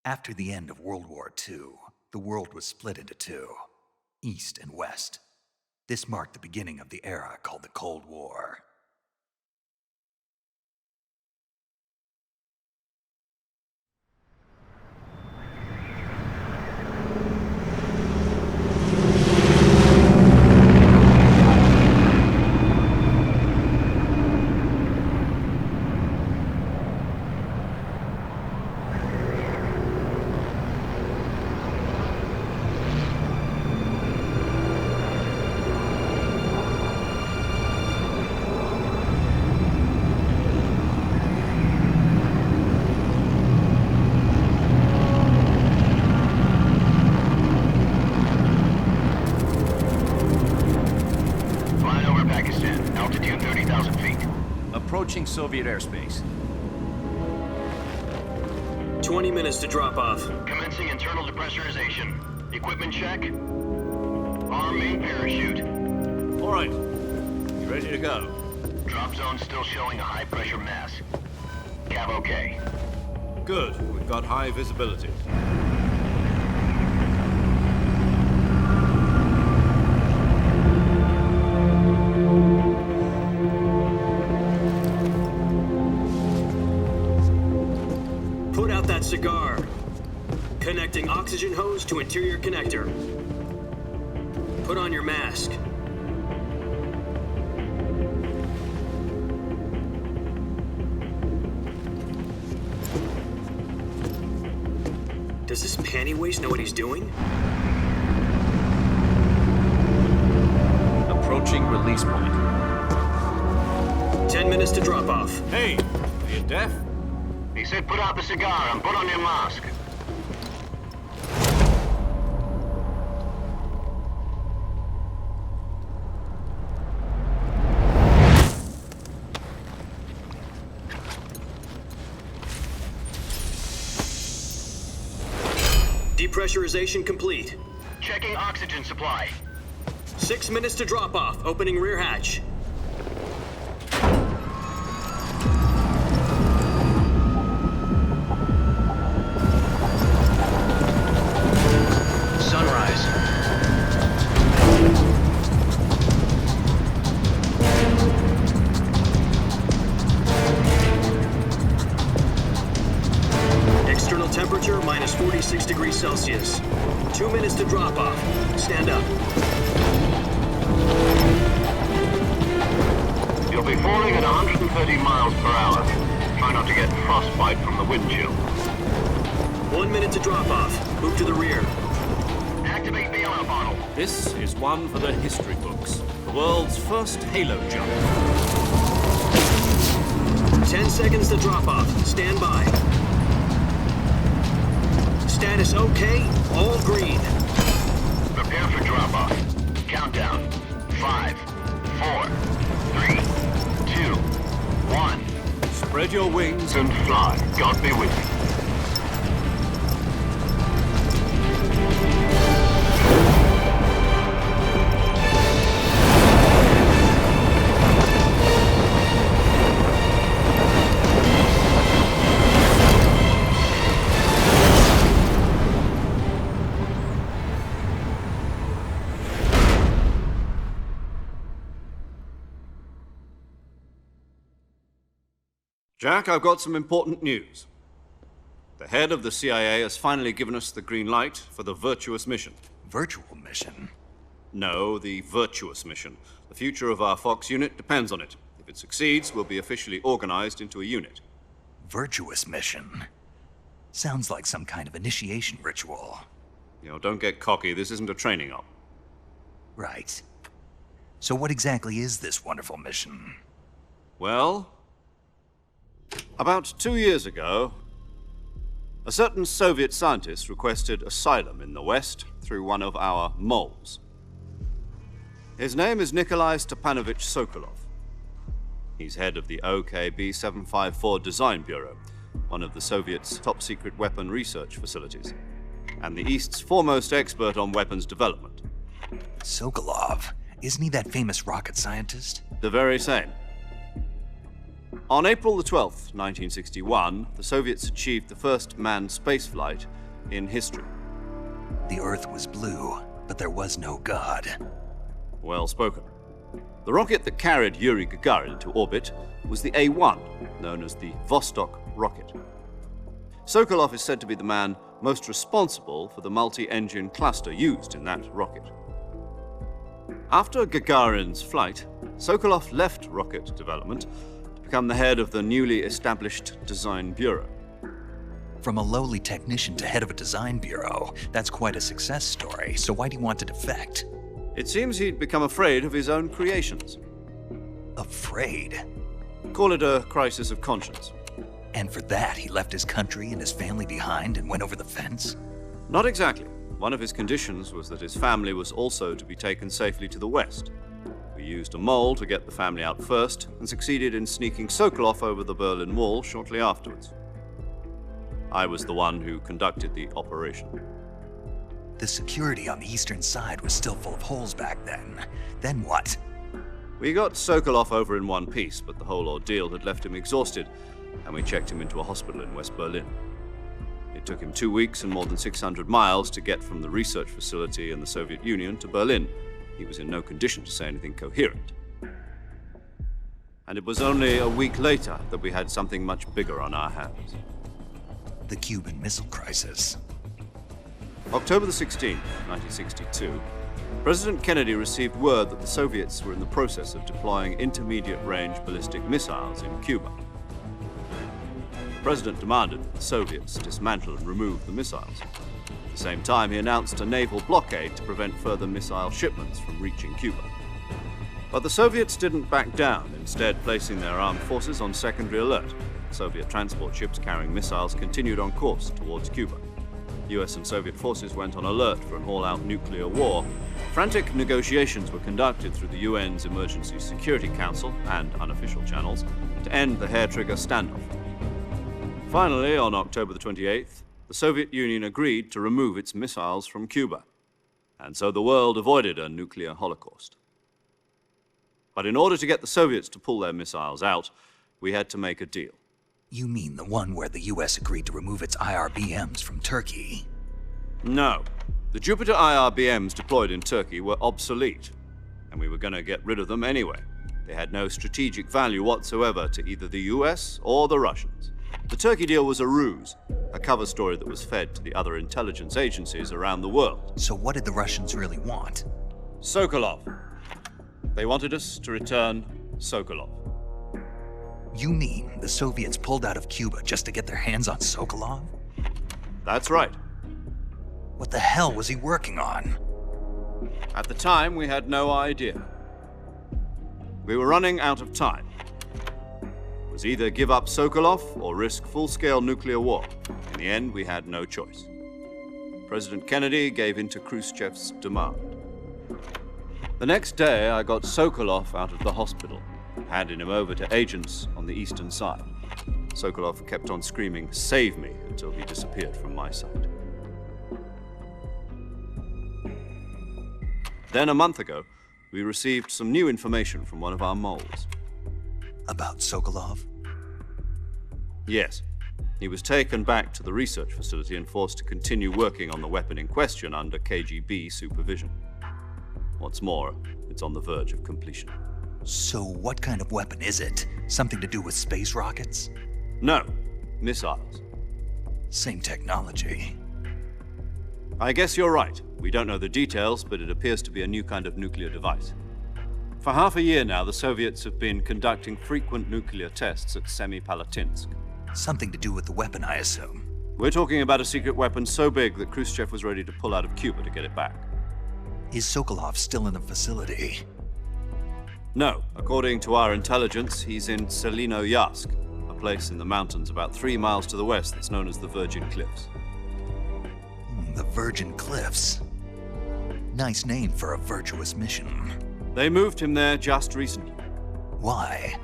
After the end of World War II, the world was split into two, East and West. This marked the beginning of the era called the Cold War. Approaching Soviet airspace. 20 minutes to drop off. Commencing internal depressurization. Equipment check. Arm main parachute. All right. You ready to go? Drop zone still showing a high pressure mass. Cav okay. Good. We've got high visibility. Put out that cigar. Connecting oxygen hose to interior connector. Put on your mask. Does this pantywaist know what he's doing? Approaching release point. 10 minutes to drop off. Hey, are you deaf? He said put out the cigar and put on your mask. Depressurization complete. Checking oxygen supply. 6 minutes to drop off. Opening rear hatch. Sunrise. External temperature minus 46 degrees Celsius. 2 minutes to drop off. Stand up. You'll be falling at 130 miles per hour. Try not to get frostbite from the wind chill. 1 minute to drop off. Move to the rear. Activate the air bottle. This is one for the history books. The world's first halo jump. 10 seconds to drop off. Stand by. Status okay. All green. Prepare for drop off. Countdown. 5, 4, 3, 2, 1. Spread your wings And fly. God be with you. Jack, I've got some important news. The head of the CIA has finally given us the green light for the virtuous mission. Virtual mission? No, the virtuous mission. The future of our Fox unit depends on it. If it succeeds, we'll be officially organized into a unit. Virtuous mission? Sounds like some kind of initiation ritual. You know, don't get cocky. This isn't a training op. Right. So what exactly is this wonderful mission? Well, about 2 years ago, a certain Soviet scientist requested asylum in the West through one of our moles. His name is Nikolai Stepanovich Sokolov. He's head of the OKB 754 Design Bureau, one of the Soviets' top-secret weapon research facilities, and the East's foremost expert on weapons development. Sokolov? Isn't he that famous rocket scientist? The very same. On April the 12th, 1961, the Soviets achieved the first manned spaceflight in history. The Earth was blue, but there was no God. Well spoken. The rocket that carried Yuri Gagarin into orbit was the A-1, known as the Vostok rocket. Sokolov is said to be the man most responsible for the multi-engine cluster used in that rocket. After Gagarin's flight, Sokolov left rocket development to become the head of the newly established Design Bureau. From a lowly technician to head of a design bureau, that's quite a success story, so why'd he want to defect? It seems he'd become afraid of his own creations. Afraid? Call it a crisis of conscience. And for that, he left his country and his family behind and went over the fence? Not exactly. One of his conditions was that his family was also to be taken safely to the west. We used a mole to get the family out first and succeeded in sneaking Sokolov over the Berlin Wall shortly afterwards. I was the one who conducted the operation. The security on the eastern side was still full of holes back then. Then what? We got Sokolov over in one piece, but the whole ordeal had left him exhausted, and we checked him into a hospital in West Berlin. It took him 2 weeks and more than 600 miles to get from the research facility in the Soviet Union to Berlin. He was in no condition to say anything coherent. And it was only a week later that we had something much bigger on our hands. The Cuban Missile Crisis. October the 16th, 1962, President Kennedy received word that the Soviets were in the process of deploying intermediate-range ballistic missiles in Cuba. The President demanded that the Soviets dismantle and remove the missiles. At the same time, he announced a naval blockade to prevent further missile shipments from reaching Cuba. But the Soviets didn't back down, instead placing their armed forces on secondary alert. Soviet transport ships carrying missiles continued on course towards Cuba. US and Soviet forces went on alert for an all-out nuclear war. Frantic negotiations were conducted through the UN's Emergency Security Council and unofficial channels to end the hair-trigger standoff. Finally, on October the 28th, the Soviet Union agreed to remove its missiles from Cuba, and so the world avoided a nuclear holocaust. But in order to get the Soviets to pull their missiles out, we had to make a deal. You mean the one where the US agreed to remove its IRBMs from Turkey? No. The Jupiter IRBMs deployed in Turkey were obsolete, and we were going to get rid of them anyway. They had no strategic value whatsoever to either the US or the Russians. The Turkey deal was a ruse, a cover story that was fed to the other intelligence agencies around the world. So what did the Russians really want? Sokolov. They wanted us to return Sokolov. You mean the Soviets pulled out of Cuba just to get their hands on Sokolov? That's right. What the hell was he working on? At the time, we had no idea. We were running out of time. It was either give up Sokolov or risk full-scale nuclear war. In the end, we had no choice. President Kennedy gave in to Khrushchev's demand. The next day, I got Sokolov out of the hospital, handing him over to agents on the eastern side. Sokolov kept on screaming, "Save me," until he disappeared from my sight. Then a month ago, we received some new information from one of our moles. About Sokolov? Yes. He was taken back to the research facility and forced to continue working on the weapon in question under KGB supervision. What's more, it's on the verge of completion. So what kind of weapon is it? Something to do with space rockets? No, missiles. Same technology. I guess you're right. We don't know the details, but it appears to be a new kind of nuclear device. For half a year now, the Soviets have been conducting frequent nuclear tests at Semipalatinsk. Something to do with the weapon, I assume. We're talking about a secret weapon so big that Khrushchev was ready to pull out of Cuba to get it back. Is Sokolov still in the facility? No. According to our intelligence, he's in Selinoyarsk, a place in the mountains about 3 miles to the west that's known as the Virgin Cliffs. The Virgin Cliffs. Nice name for a virtuous mission. They moved him there just recently. Why?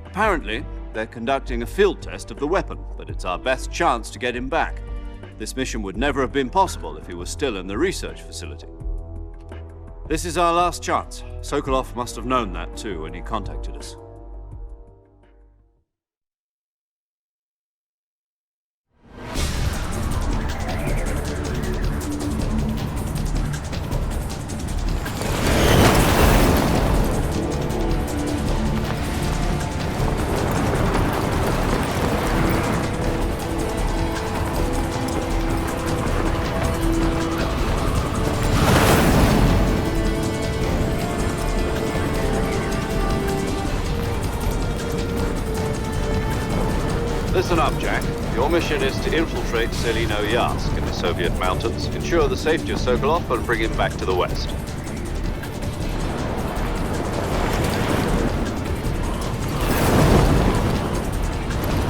Apparently, they're conducting a field test of the weapon, but it's our best chance to get him back. This mission would never have been possible if he was still in the research facility. This is our last chance. Sokolov must have known that too when he contacted us. mission is to infiltrate Selino-Yarsk in the Soviet mountains, ensure the safety of Sokolov, and bring him back to the west.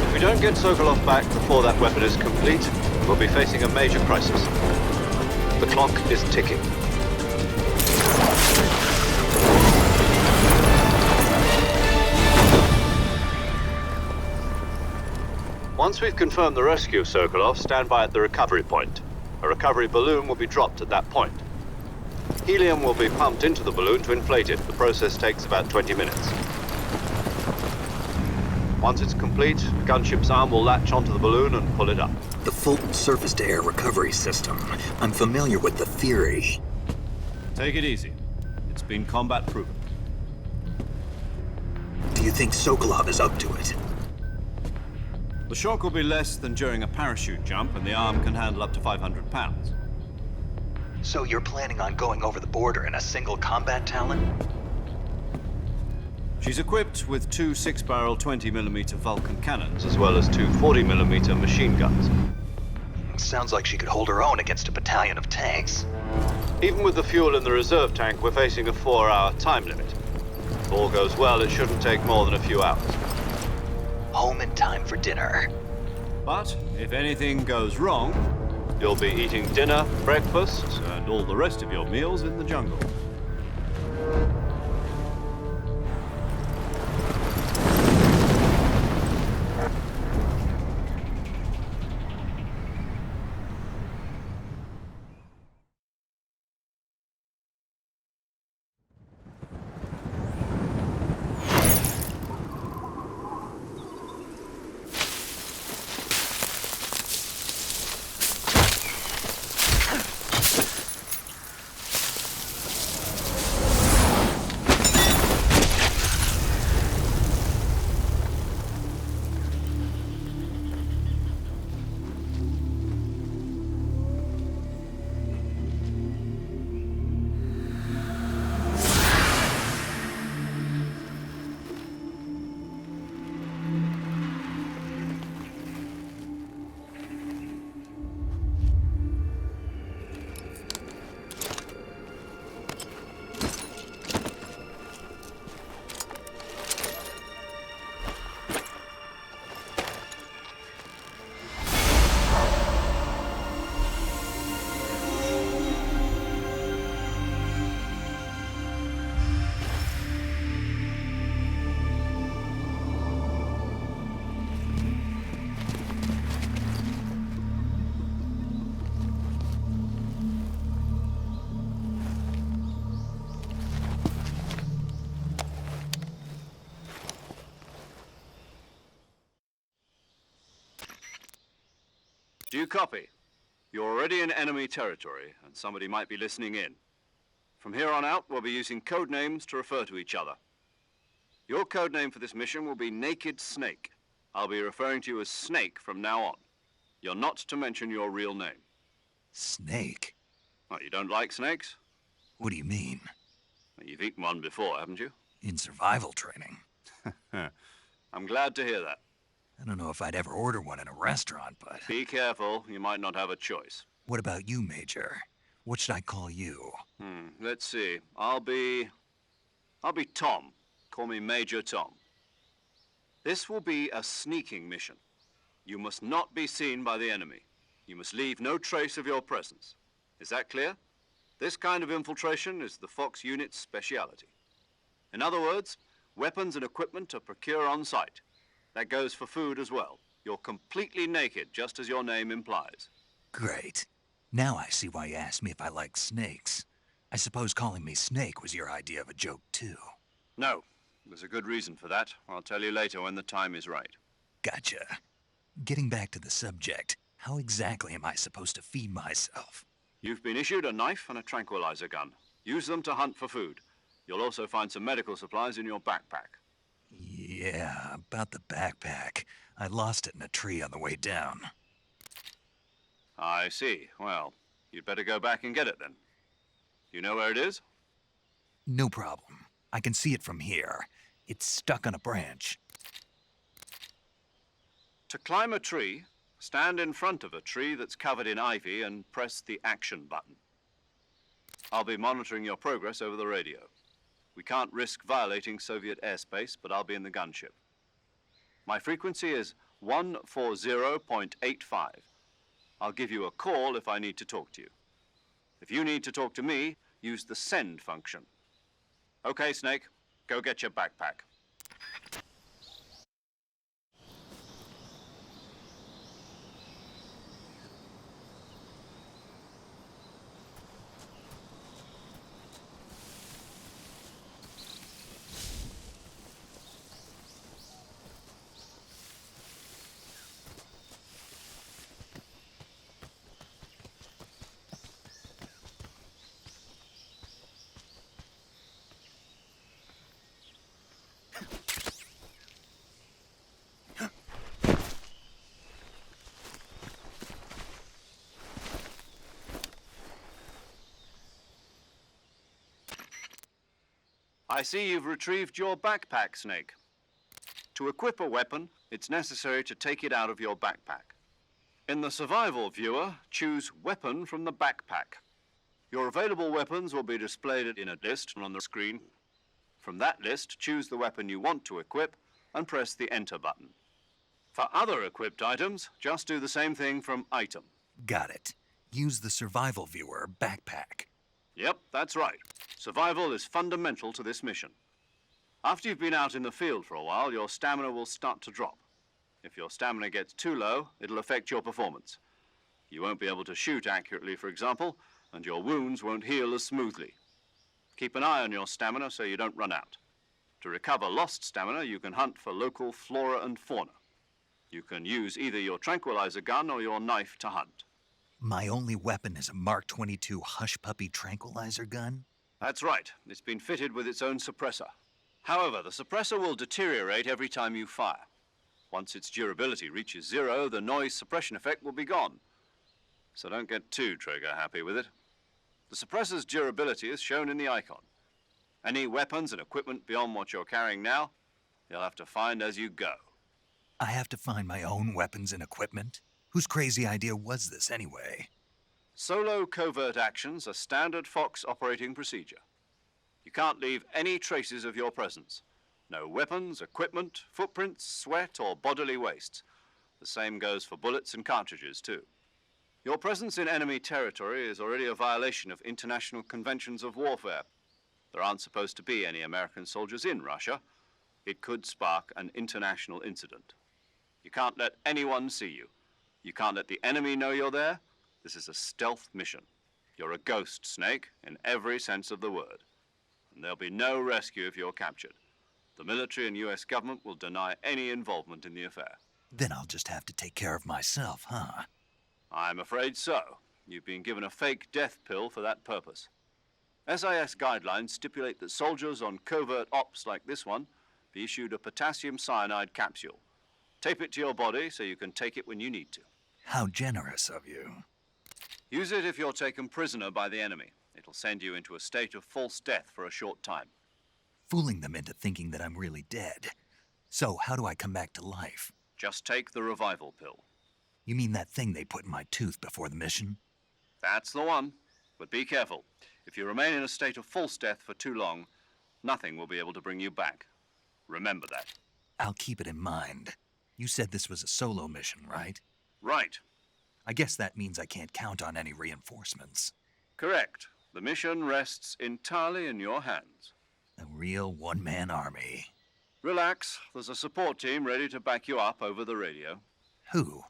If we don't get Sokolov back before that weapon is complete, we'll be facing a major crisis. The clock is ticking. Once we've confirmed the rescue of Sokolov, stand by at the recovery point. A recovery balloon will be dropped at that point. Helium will be pumped into the balloon to inflate it. The process takes about 20 minutes. Once it's complete, the gunship's arm will latch onto the balloon and pull it up. The Fulton surface-to-air recovery system. I'm familiar with the theory. Take it easy. It's been combat-proven. Do you think Sokolov is up to it? The shock will be less than during a parachute jump, and the arm can handle up to 500 pounds. So you're planning on going over the border in a single combat Talon? She's equipped with two 6-barrel 20mm Vulcan cannons, as well as two 40mm machine guns. Sounds like she could hold her own against a battalion of tanks. Even with the fuel in the reserve tank, we're facing a 4-hour time limit. If all goes well, it shouldn't take more than a few hours. Home in time for dinner. But if anything goes wrong, you'll be eating dinner, breakfast, and all the rest of your meals in the jungle. Do you copy? You're already in enemy territory, and somebody might be listening in. From here on out, we'll be using code names to refer to each other. Your code name for this mission will be Naked Snake. I'll be referring to you as Snake from now on. You're not to mention your real name. Snake? Oh, you don't like snakes? What do you mean? Well, you've eaten one before, haven't you? In survival training. I'm glad to hear that. I don't know if I'd ever order one in a restaurant, but... Be careful, you might not have a choice. What about you, Major? What should I call you? Let's see. I'll be Tom. Call me Major Tom. This will be a sneaking mission. You must not be seen by the enemy. You must leave no trace of your presence. Is that clear? This kind of infiltration is the Fox unit's speciality. In other words, weapons and equipment are procured on site. That goes for food as well. You're completely naked, just as your name implies. Great. Now I see why you asked me if I like snakes. I suppose calling me Snake was your idea of a joke, too. No, there's a good reason for that. I'll tell you later when the time is right. Gotcha. Getting back to the subject, how exactly am I supposed to feed myself? You've been issued a knife and a tranquilizer gun. Use them to hunt for food. You'll also find some medical supplies in your backpack. Yeah, about the backpack. I lost it in a tree on the way down. I see. Well, you'd better go back and get it then. You know where it is? No problem. I can see it from here. It's stuck on a branch. To climb a tree, Stand in front of a tree that's covered in ivy and press the action button. I'll be monitoring your progress over the radio. We can't risk violating Soviet airspace, but I'll be in the gunship. My frequency is 140.85. I'll give you a call if I need to talk to you. If you need to talk to me, use the send function. Okay, Snake, go get your backpack. I see you've retrieved your backpack, Snake. To equip a weapon, it's necessary to take it out of your backpack. In the survival viewer, choose Weapon from the backpack. Your available weapons will be displayed in a list on the screen. From that list, choose the weapon you want to equip and press the Enter button. For other equipped items, just do the same thing from Item. Got it. Use the survival viewer backpack. Yep, that's right. Survival is fundamental to this mission. After you've been out in the field for a while, your stamina will start to drop. If your stamina gets too low, it'll affect your performance. You won't be able to shoot accurately, for example, and your wounds won't heal as smoothly. Keep an eye on your stamina so you don't run out. To recover lost stamina, you can hunt for local flora and fauna. You can use either your tranquilizer gun or your knife to hunt. My only weapon is a Mark 22 Hush Puppy tranquilizer gun? That's right. It's been fitted with its own suppressor. However, the suppressor will deteriorate every time you fire. Once its durability reaches 0, the noise suppression effect will be gone. So don't get too trigger-happy with it. The suppressor's durability is shown in the icon. Any weapons and equipment beyond what you're carrying now, you'll have to find as you go. I have to find my own weapons and equipment? Whose crazy idea was this anyway? Solo covert actions are standard Fox operating procedure. You can't leave any traces of your presence. No weapons, equipment, footprints, sweat, or bodily waste. The same goes for bullets and cartridges, too. Your presence in enemy territory is already a violation of international conventions of warfare. There aren't supposed to be any American soldiers in Russia. It could spark an international incident. You can't let anyone see you. You can't let the enemy know you're there. This is a stealth mission. You're a ghost, Snake, in every sense of the word. And there'll be no rescue if you're captured. The military and US government will deny any involvement in the affair. Then I'll just have to take care of myself, huh? I'm afraid so. You've been given a fake death pill for that purpose. SIS guidelines stipulate that soldiers on covert ops like this one be issued a potassium cyanide capsule. Tape it to your body so you can take it when you need to. How generous of you. Use it if you're taken prisoner by the enemy. It'll send you into a state of false death for a short time. Fooling them into thinking that I'm really dead. So how do I come back to life? Just take the revival pill. You mean that thing they put in my tooth before the mission? That's the one. But be careful. If you remain in a state of false death for too long, nothing will be able to bring you back. Remember that. I'll keep it in mind. You said this was a solo mission, right? Right. I guess that means I can't count on any reinforcements. Correct. The mission rests entirely in your hands. A real one-man army. Relax. There's a support team ready to back you up over the radio. Who?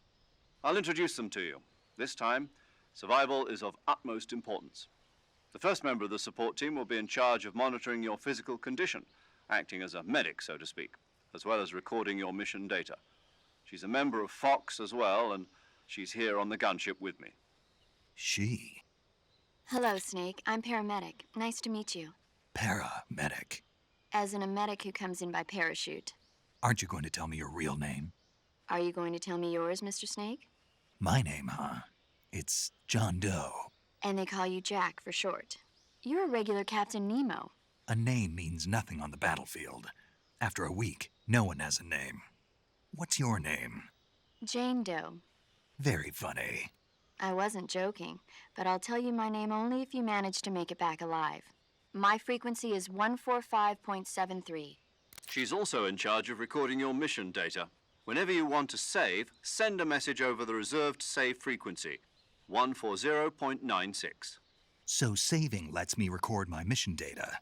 I'll introduce them to you. This time, survival is of utmost importance. The first member of the support team will be in charge of monitoring your physical condition, acting as a medic, so to speak, as well as recording your mission data. She's a member of Fox as well, and she's here on the gunship with me. She? Hello, Snake. I'm paramedic. Nice to meet you. Paramedic. As in a medic who comes in by parachute. Aren't you going to tell me your real name? Are you going to tell me yours, Mr. Snake? My name, huh? It's John Doe. And they call you Jack for short. You're a regular Captain Nemo. A name means nothing on the battlefield. After a week, no one has a name. What's your name? Jane Doe. Very funny. I wasn't joking, but I'll tell you my name only if you manage to make it back alive. My frequency is 145.73. She's also in charge of recording your mission data. Whenever you want to save, send a message over the reserved save frequency, 140.96. So saving lets me record my mission data.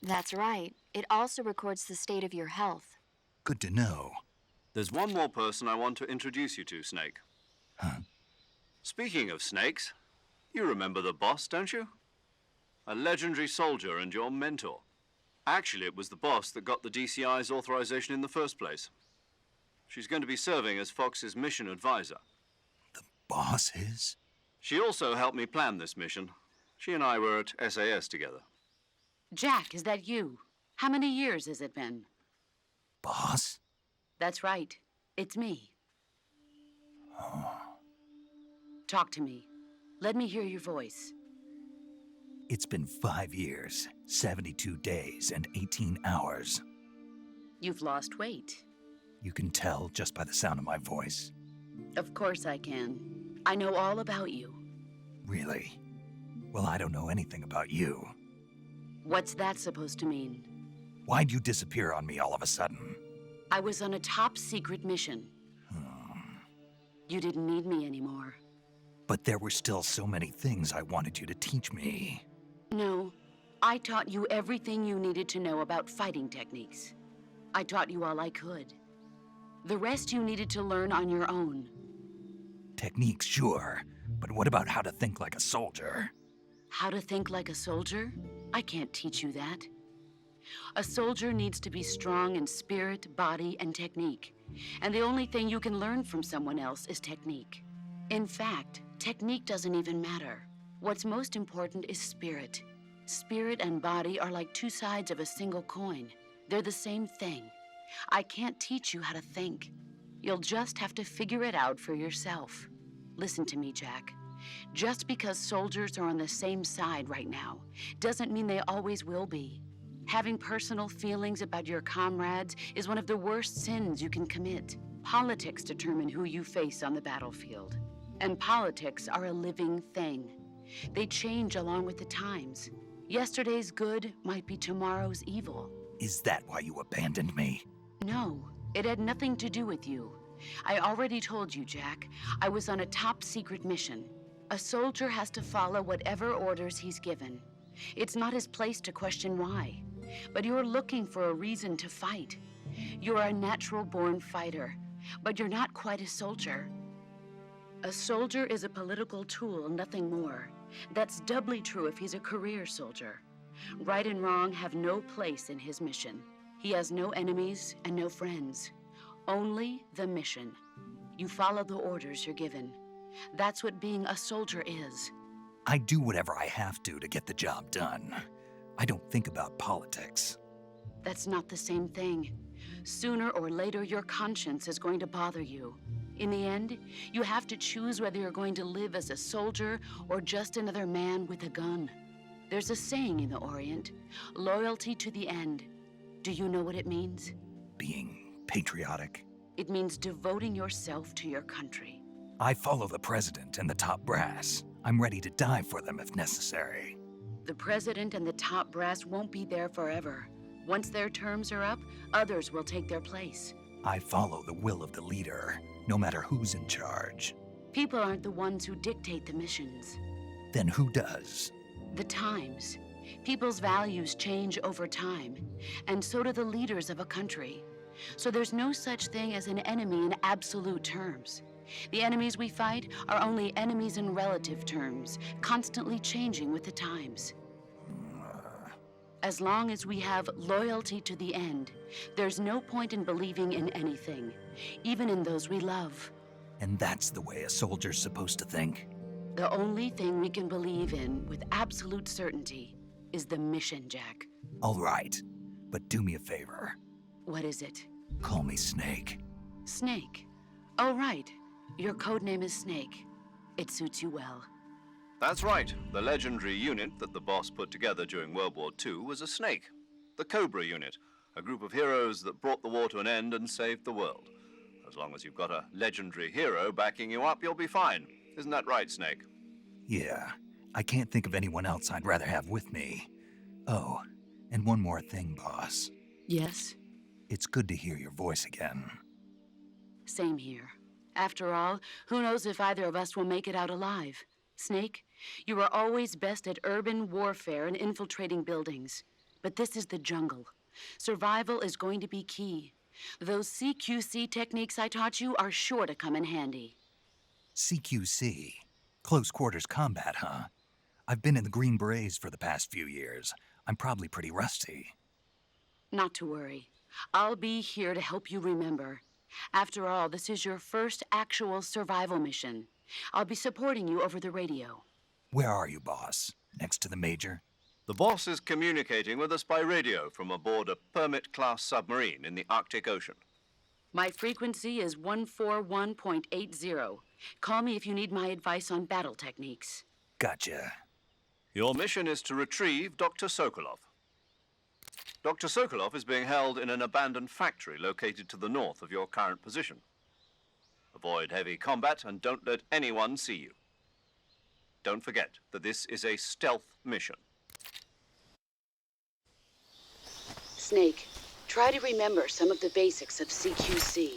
That's right. It also records the state of your health. Good to know. There's one more person I want to introduce you to, Snake. Huh? Speaking of snakes, you remember the boss, don't you? A legendary soldier and your mentor. Actually, it was the boss that got the DCI's authorization in the first place. She's going to be serving as Fox's mission advisor. The boss is? She also helped me plan this mission. She and I were at SAS together. Jack, is that you? How many years has it been? Boss? That's right. It's me. Oh. Talk to me. Let me hear your voice. It's been 5 years, 72 days, and 18 hours. You've lost weight. You can tell just by the sound of my voice. Of course I can. I know all about you. Really? Well, I don't know anything about you. What's that supposed to mean? Why'd you disappear on me all of a sudden? I was on a top secret mission. You didn't need me anymore. But there were still so many things I wanted you to teach me. No, I taught you everything you needed to know about fighting techniques. I taught you all I could. The rest you needed to learn on your own. Techniques, sure. But what about how to think like a soldier? How to think like a soldier? I can't teach you that. A soldier needs to be strong in spirit, body, and technique. And the only thing you can learn from someone else is technique. In fact, technique doesn't even matter. What's most important is spirit. Spirit and body are like two sides of a single coin. They're the same thing. I can't teach you how to think. You'll just have to figure it out for yourself. Listen to me, Jack. Just because soldiers are on the same side right now doesn't mean they always will be. Having personal feelings about your comrades is one of the worst sins you can commit. Politics determine who you face on the battlefield. And politics are a living thing. They change along with the times. Yesterday's good might be tomorrow's evil. Is that why you abandoned me? No, it had nothing to do with you. I already told you, Jack. I was on a top secret mission. A soldier has to follow whatever orders he's given. It's not his place to question why. But you're looking for a reason to fight. You're a natural-born fighter, but you're not quite a soldier. A soldier is a political tool, nothing more. That's doubly true if he's a career soldier. Right and wrong have no place in his mission. He has no enemies and no friends. Only the mission. You follow the orders you're given. That's what being a soldier is. I do whatever I have to get the job done. I don't think about politics. That's not the same thing. Sooner or later, your conscience is going to bother you. In the end, you have to choose whether you're going to live as a soldier or just another man with a gun. There's a saying in the Orient, loyalty to the end. Do you know what it means? Being patriotic. It means devoting yourself to your country. I follow the president and the top brass. I'm ready to die for them if necessary. The president and the top brass won't be there forever. Once their terms are up, others will take their place. I follow the will of the leader, no matter who's in charge. People aren't the ones who dictate the missions. Then who does? The times. People's values change over time, and so do the leaders of a country. So there's no such thing as an enemy in absolute terms. The enemies we fight are only enemies in relative terms, constantly changing with the times. As long as we have loyalty to the end, there's no point in believing in anything, even in those we love. And that's the way a soldier's supposed to think? The only thing we can believe in with absolute certainty is the mission, Jack. All right, but do me a favor. What is it? Call me Snake. Snake. Oh, right. Your code name is Snake. It suits you well. That's right. The legendary unit that the boss put together during World War II was a snake. The Cobra unit, a group of heroes that brought the war to an end and saved the world. As long as you've got a legendary hero backing you up, you'll be fine. Isn't that right, Snake? Yeah, I can't think of anyone else I'd rather have with me. Oh, and one more thing, boss. Yes? It's good to hear your voice again. Same here. After all, who knows if either of us will make it out alive? Snake, you are always best at urban warfare and infiltrating buildings. But this is the jungle. Survival is going to be key. Those CQC techniques I taught you are sure to come in handy. CQC? Close quarters combat, huh? I've been in the Green Berets for the past few years. I'm probably pretty rusty. Not to worry. I'll be here to help you remember. After all, this is your first actual survival mission. I'll be supporting you over the radio. Where are you, boss? Next to the Major? The boss is communicating with us by radio from aboard a Permit-class submarine in the Arctic Ocean. My frequency is 141.80. Call me if you need my advice on battle techniques. Gotcha. Your mission is to retrieve Dr. Sokolov. Dr. Sokolov is being held in an abandoned factory located to the north of your current position. Avoid heavy combat and don't let anyone see you. Don't forget that this is a stealth mission. Snake, try to remember some of the basics of CQC.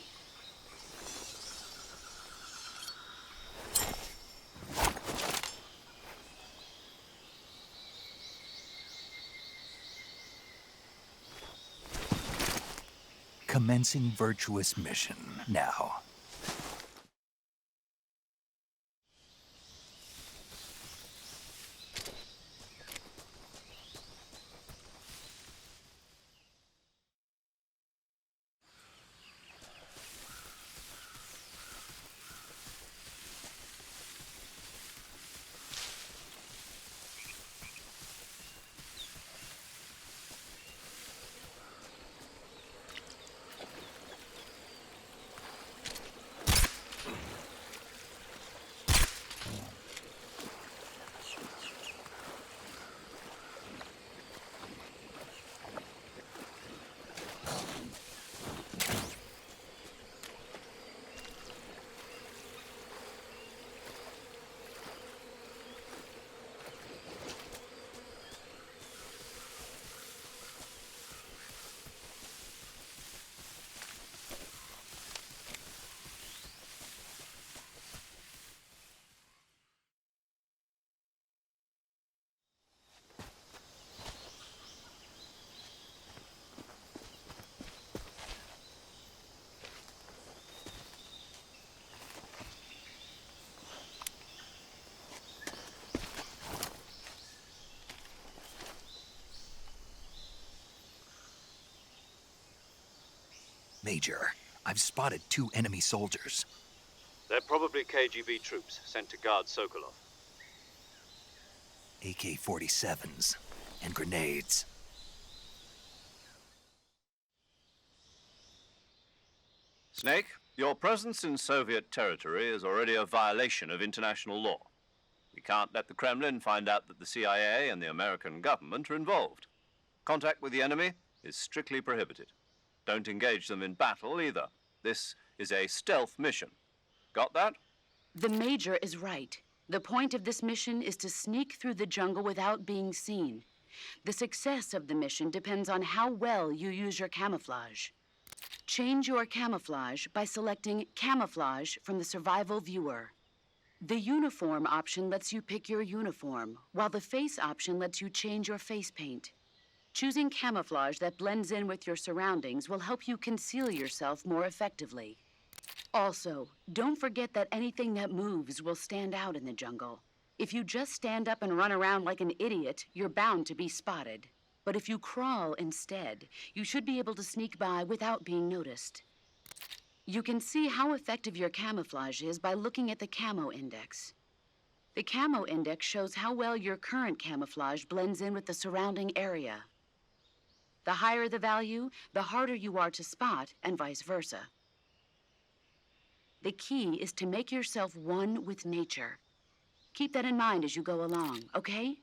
Commencing virtuous mission now. Major, I've spotted 2 enemy soldiers. They're probably KGB troops sent to guard Sokolov. AK-47s and grenades. Snake, your presence in Soviet territory is already a violation of international law. We can't let the Kremlin find out that the CIA and the American government are involved. Contact with the enemy is strictly prohibited. Don't engage them in battle either. This is a stealth mission. Got that? The Major is right. The point of this mission is to sneak through the jungle without being seen. The success of the mission depends on how well you use your camouflage. Change your camouflage by selecting Camouflage from the Survival Viewer. The Uniform option lets you pick your uniform, while the Face option lets you change your face paint. Choosing camouflage that blends in with your surroundings will help you conceal yourself more effectively. Also, don't forget that anything that moves will stand out in the jungle. If you just stand up and run around like an idiot, you're bound to be spotted. But if you crawl instead, you should be able to sneak by without being noticed. You can see how effective your camouflage is by looking at the camo index. The camo index shows how well your current camouflage blends in with the surrounding area. The higher the value, the harder you are to spot, and vice versa. The key is to make yourself one with nature. Keep that in mind as you go along, okay?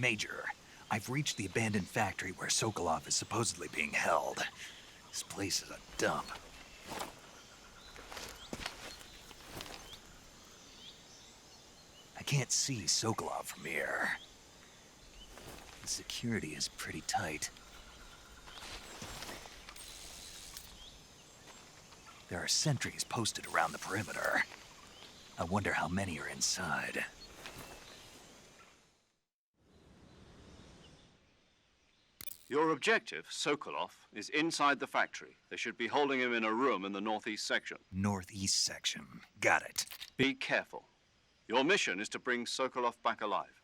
Major, I've reached the abandoned factory where Sokolov is supposedly being held. This place is a dump. I can't see Sokolov from here. The security is pretty tight. There are sentries posted around the perimeter. I wonder how many are inside. Your objective, Sokolov, is inside the factory. They should be holding him in a room in the northeast section. Northeast section. Got it. Be careful. Your mission is to bring Sokolov back alive.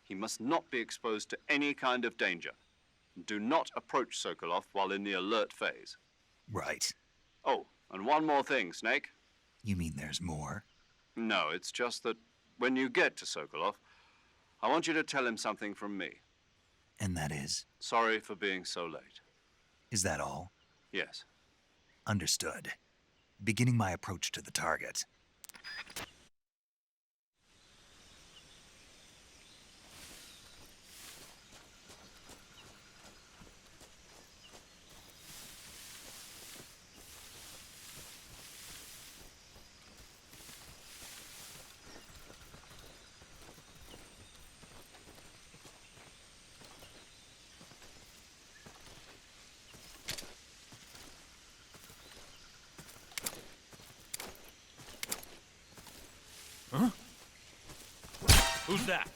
He must not be exposed to any kind of danger. Do not approach Sokolov while in the alert phase. Right. Oh, and one more thing, Snake. You mean there's more? No, it's just that when you get to Sokolov, I want you to tell him something from me. And that is? Sorry for being so late. Is that all? Yes. Understood. Beginning my approach to the target. Who's that?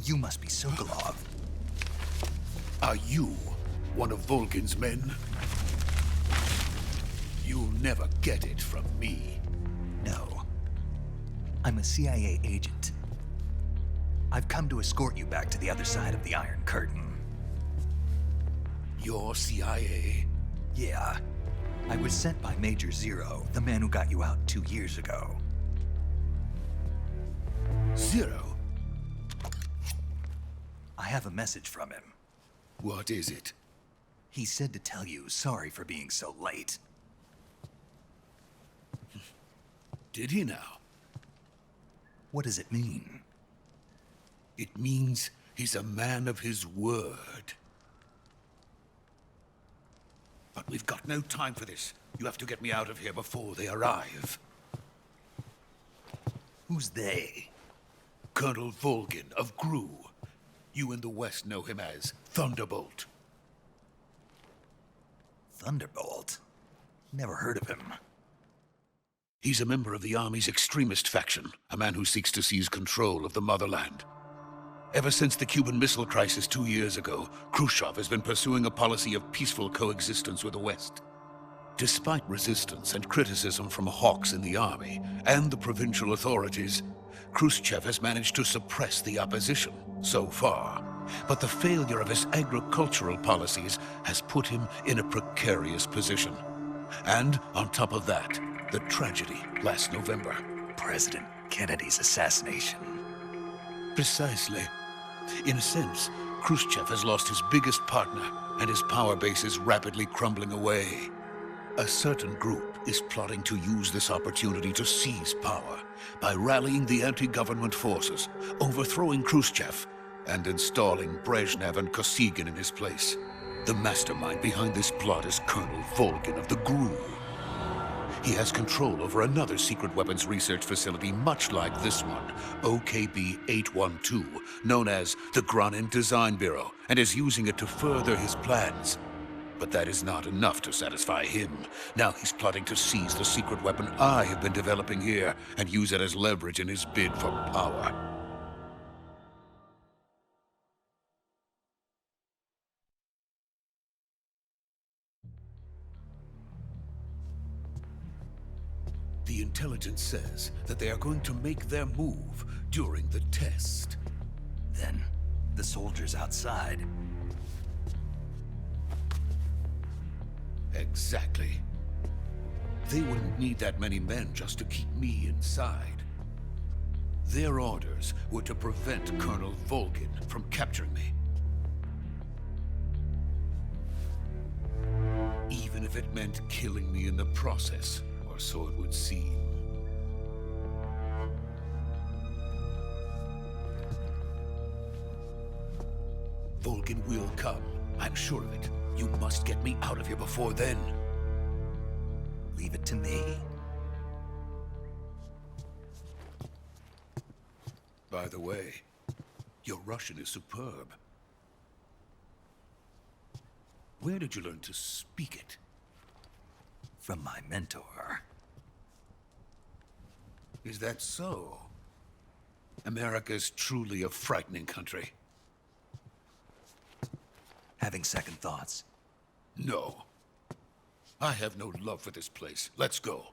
You must be Sokolov. Are you one of Volgin's men? You'll never get it from me. No. I'm a CIA agent. I've come to escort you back to the other side of the Iron Curtain. You're CIA? Yeah. I was sent by Major Zero, the man who got you out 2 years ago. Zero? I have a message from him. What is it? He said to tell you sorry for being so late. Did he now? What does it mean? It means he's a man of his word. But we've got no time for this. You have to get me out of here before they arrive. Who's they? Colonel Volgin of GRU. You in the West know him as Thunderbolt. Thunderbolt? Never heard of him. He's a member of the Army's extremist faction, a man who seeks to seize control of the motherland. Ever since the Cuban Missile Crisis 2 years ago, Khrushchev has been pursuing a policy of peaceful coexistence with the West. Despite resistance and criticism from hawks in the army and the provincial authorities, Khrushchev has managed to suppress the opposition so far. But the failure of his agricultural policies has put him in a precarious position. And on top of that, the tragedy last November. President Kennedy's assassination. Precisely. In a sense, Khrushchev has lost his biggest partner, and his power base is rapidly crumbling away. A certain group is plotting to use this opportunity to seize power by rallying the anti-government forces, overthrowing Khrushchev, and installing Brezhnev and Kosygin in his place. The mastermind behind this plot is Colonel Volgin of the GRU. He has control over another secret weapons research facility much like this one, OKB-812, known as the Granin Design Bureau, and is using it to further his plans. But that is not enough to satisfy him. Now he's plotting to seize the secret weapon I have been developing here and use it as leverage in his bid for power. The intelligence says that they are going to make their move during the test. Then, the soldiers outside. Exactly. They wouldn't need that many men just to keep me inside. Their orders were to prevent Colonel Volgin from capturing me. Even if it meant killing me in the process. Or so it would seem. Volgin will come. I'm sure of it. You must get me out of here before then. Leave it to me. By the way, your Russian is superb. Where did you learn to speak it? From my mentor. Is that so? America is truly a frightening country. Having second thoughts? No. I have no love for this place. Let's go.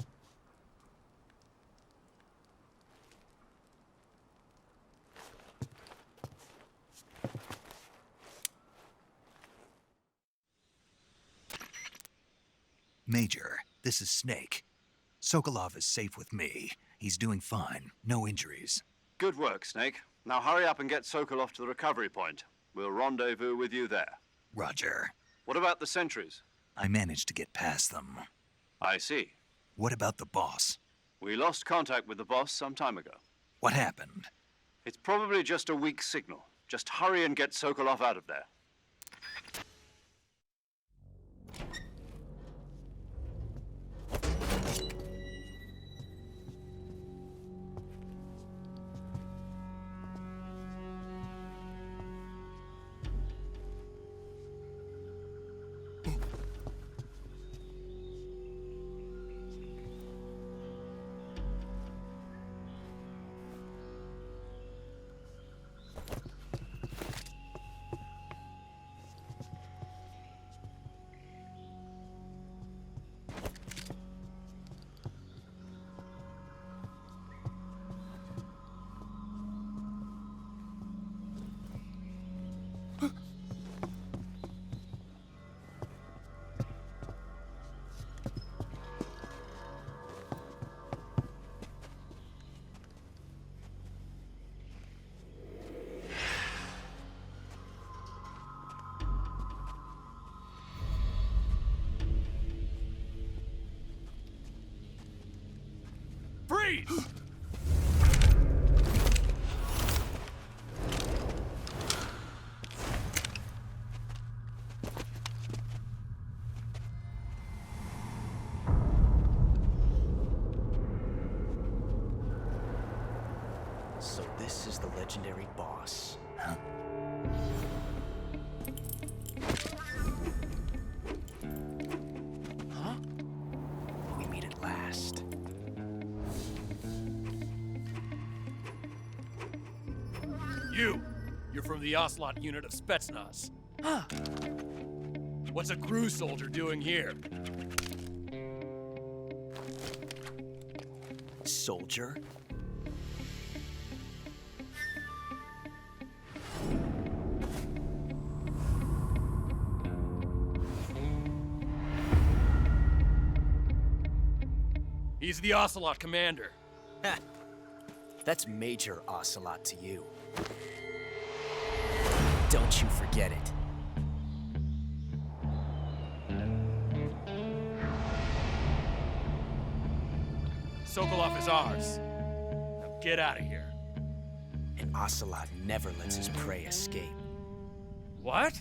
Major, this is Snake. Sokolov is safe with me. He's doing fine. No injuries. Good work, Snake. Now hurry up and get Sokolov to the recovery point. We'll rendezvous with you there. Roger. What about the sentries? I managed to get past them. I see. What about the boss? We lost contact with the boss some time ago. What happened? It's probably just a weak signal. Just hurry and get Sokolov out of there. Freeze! So this is the legendary boss. Huh? Huh? We meet at last. You're from the Ocelot unit of Spetsnaz. Huh. What's a crew soldier doing here? Soldier? He's the Ocelot commander. Ha! That's Major Ocelot to you. Don't you forget it. Sokolov is ours. Now get out of here. And Ocelot never lets his prey escape. What?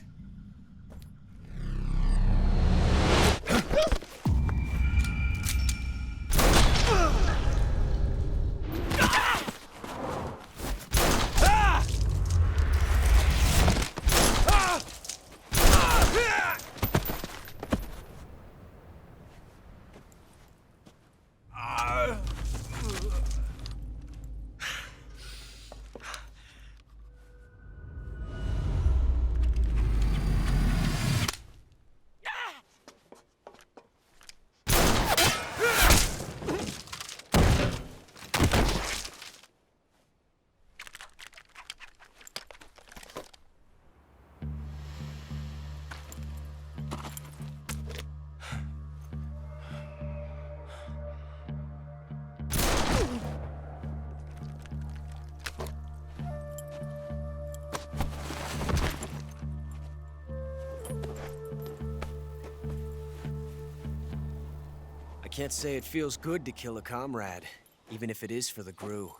I can't say it feels good to kill a comrade, even if it is for the Gru.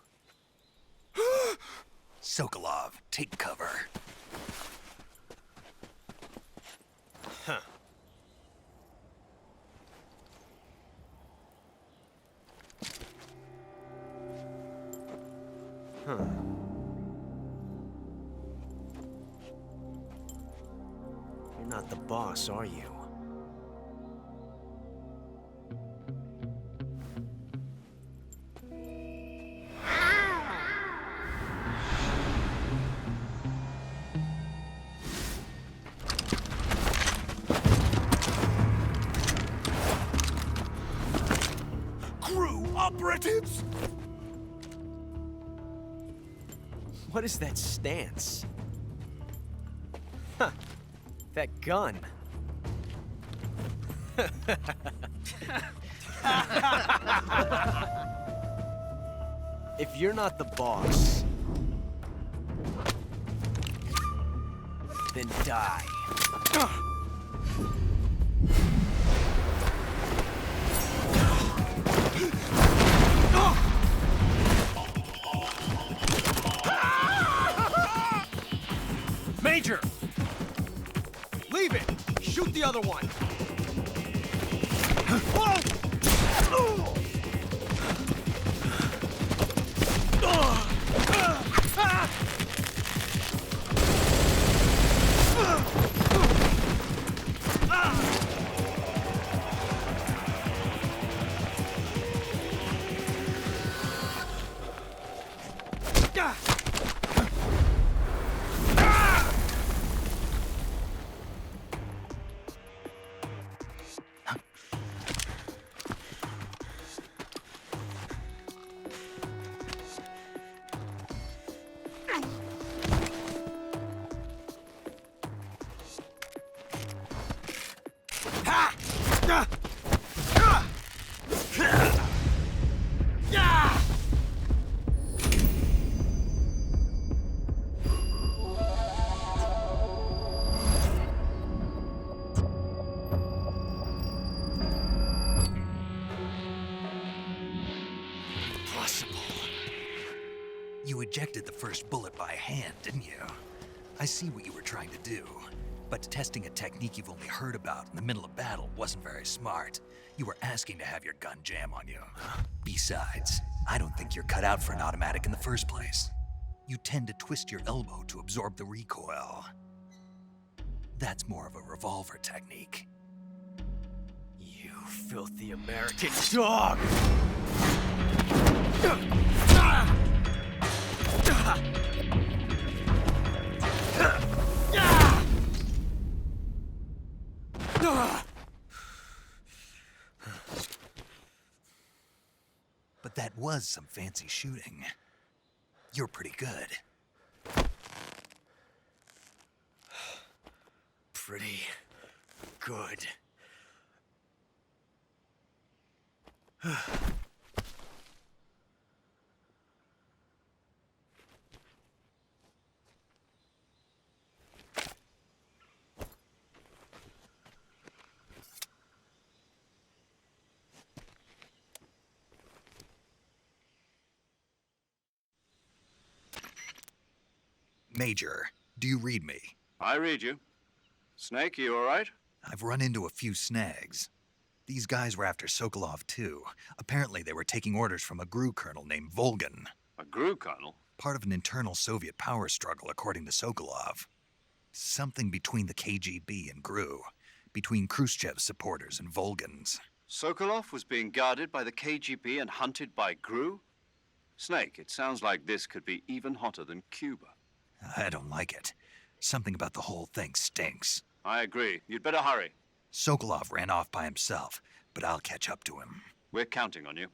Sokolov, take cover. Huh. Huh. You're not the boss, are you? Operatives! What is that stance? Huh. That gun. If you're not the boss, then die. Major! Leave it! Shoot the other one! You ejected the first bullet by hand, didn't you? I see what you were trying to do. But testing a technique you've only heard about in the middle of battle wasn't very smart. You were asking to have your gun jam on you. Besides, I don't think you're cut out for an automatic in the first place. You tend to twist your elbow to absorb the recoil. That's more of a revolver technique. You filthy American dog! But that was some fancy shooting. You're pretty good. Pretty good. Major, do you read me? I read you. Snake, you all right? I've run into a few snags. These guys were after Sokolov too. Apparently they were taking orders from a GRU colonel named Volgan. A GRU colonel? Part of an internal Soviet power struggle, according to Sokolov. Something between the KGB and GRU. Between Khrushchev's supporters and Volgan's. Sokolov was being guarded by the KGB and hunted by GRU? Snake, it sounds like this could be even hotter than Cuba. I don't like it. Something about the whole thing stinks. I agree. You'd better hurry. Sokolov ran off by himself, but I'll catch up to him. We're counting on you.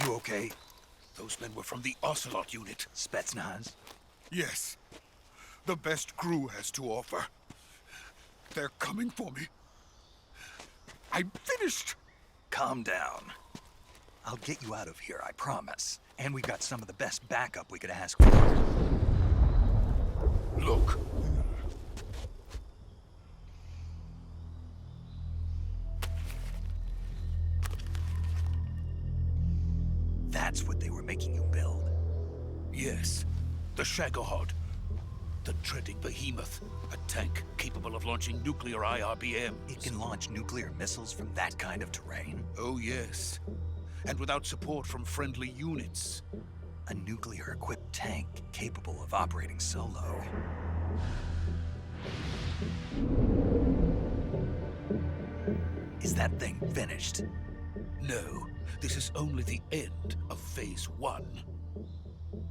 You okay? Those men were from the Ocelot unit. Spetsnaz? Yes. The best GRU has to offer. They're coming for me. I'm finished. Calm down. I'll get you out of here, I promise. And we got some of the best backup we could ask for. Look. That's what they were making you build? Yes. The Shagohod. The dreading behemoth. A tank capable of launching nuclear IRBMs. It can launch nuclear missiles from that kind of terrain? Oh, yes. And without support from friendly units. A nuclear-equipped tank capable of operating solo. Is that thing finished? No. This is only the end of Phase 1.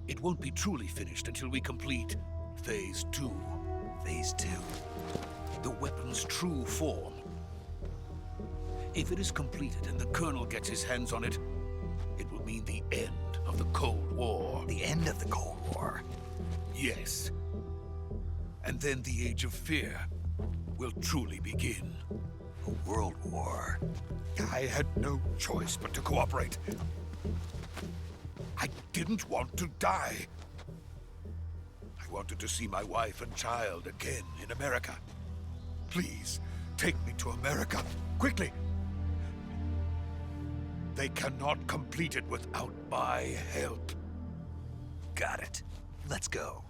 It won't be truly finished until we complete Phase 2. Phase 2? The weapon's true form. If it is completed and the Colonel gets his hands on it, it will mean the end of the Cold War. The end of the Cold War? Yes. And then the Age of Fear will truly begin. A world war? I had no choice but to cooperate. I didn't want to die. I wanted to see my wife and child again in America. Please, take me to America, quickly. They cannot complete it without my help. Got it. Let's go.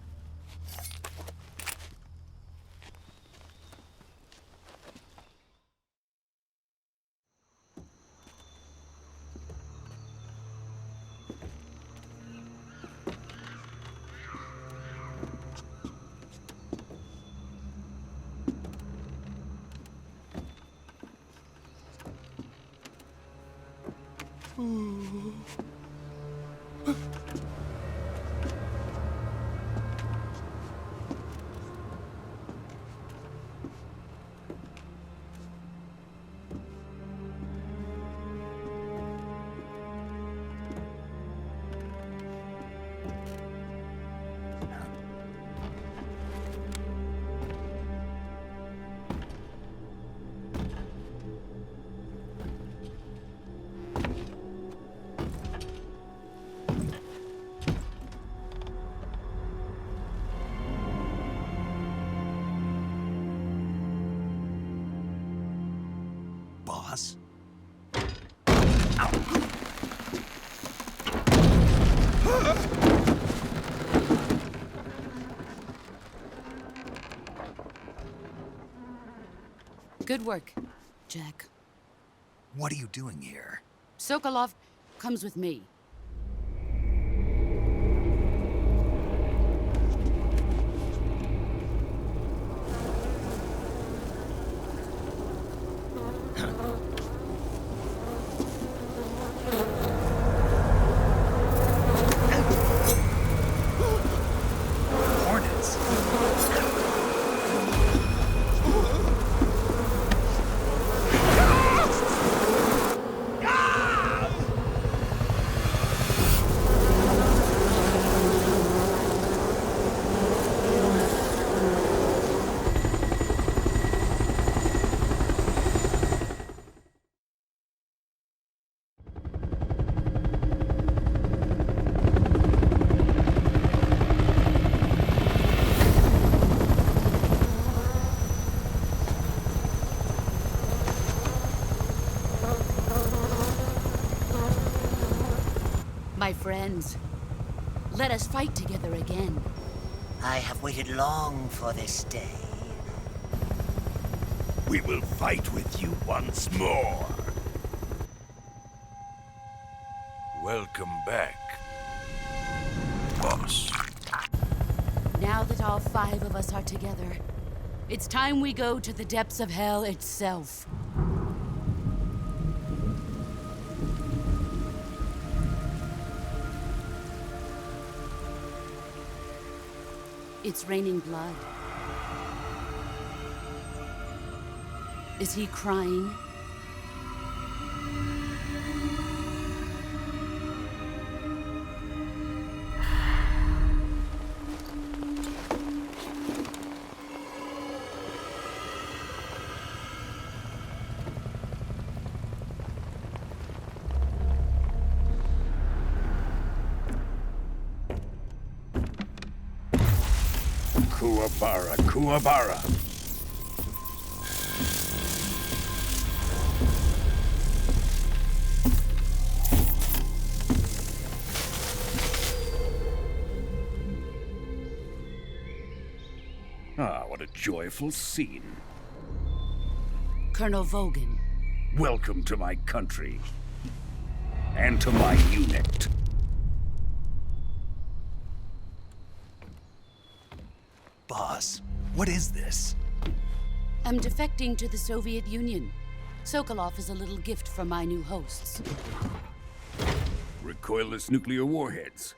Good work, Jack. What are you doing here? Sokolov comes with me. Hornets. My friends, let us fight together again. I have waited long for this day. We will fight with you once more. Welcome back, boss. Now that all 5 of us are together, it's time we go to the depths of hell itself. It's raining blood. Is he crying? Kuwabara, Kuwabara. Ah, what a joyful scene. Colonel Vogan. Welcome to my country. And to my unit. Boss, what is this? I'm defecting to the Soviet Union. Sokolov is a little gift from my new hosts. Recoilless nuclear warheads.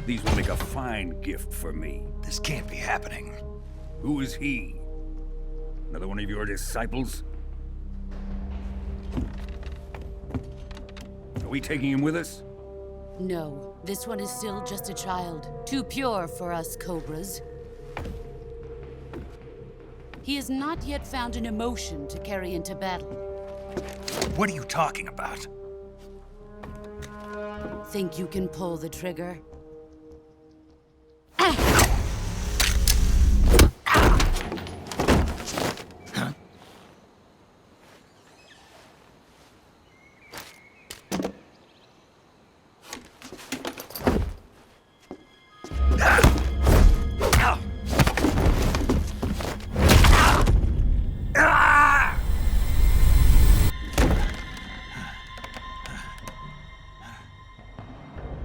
These will make a fine gift for me. This can't be happening. Who is he? Another one of your disciples? Are we taking him with us? No, this one is still just a child. Too pure for us Cobras. He has not yet found an emotion to carry into battle. What are you talking about? Think you can pull the trigger?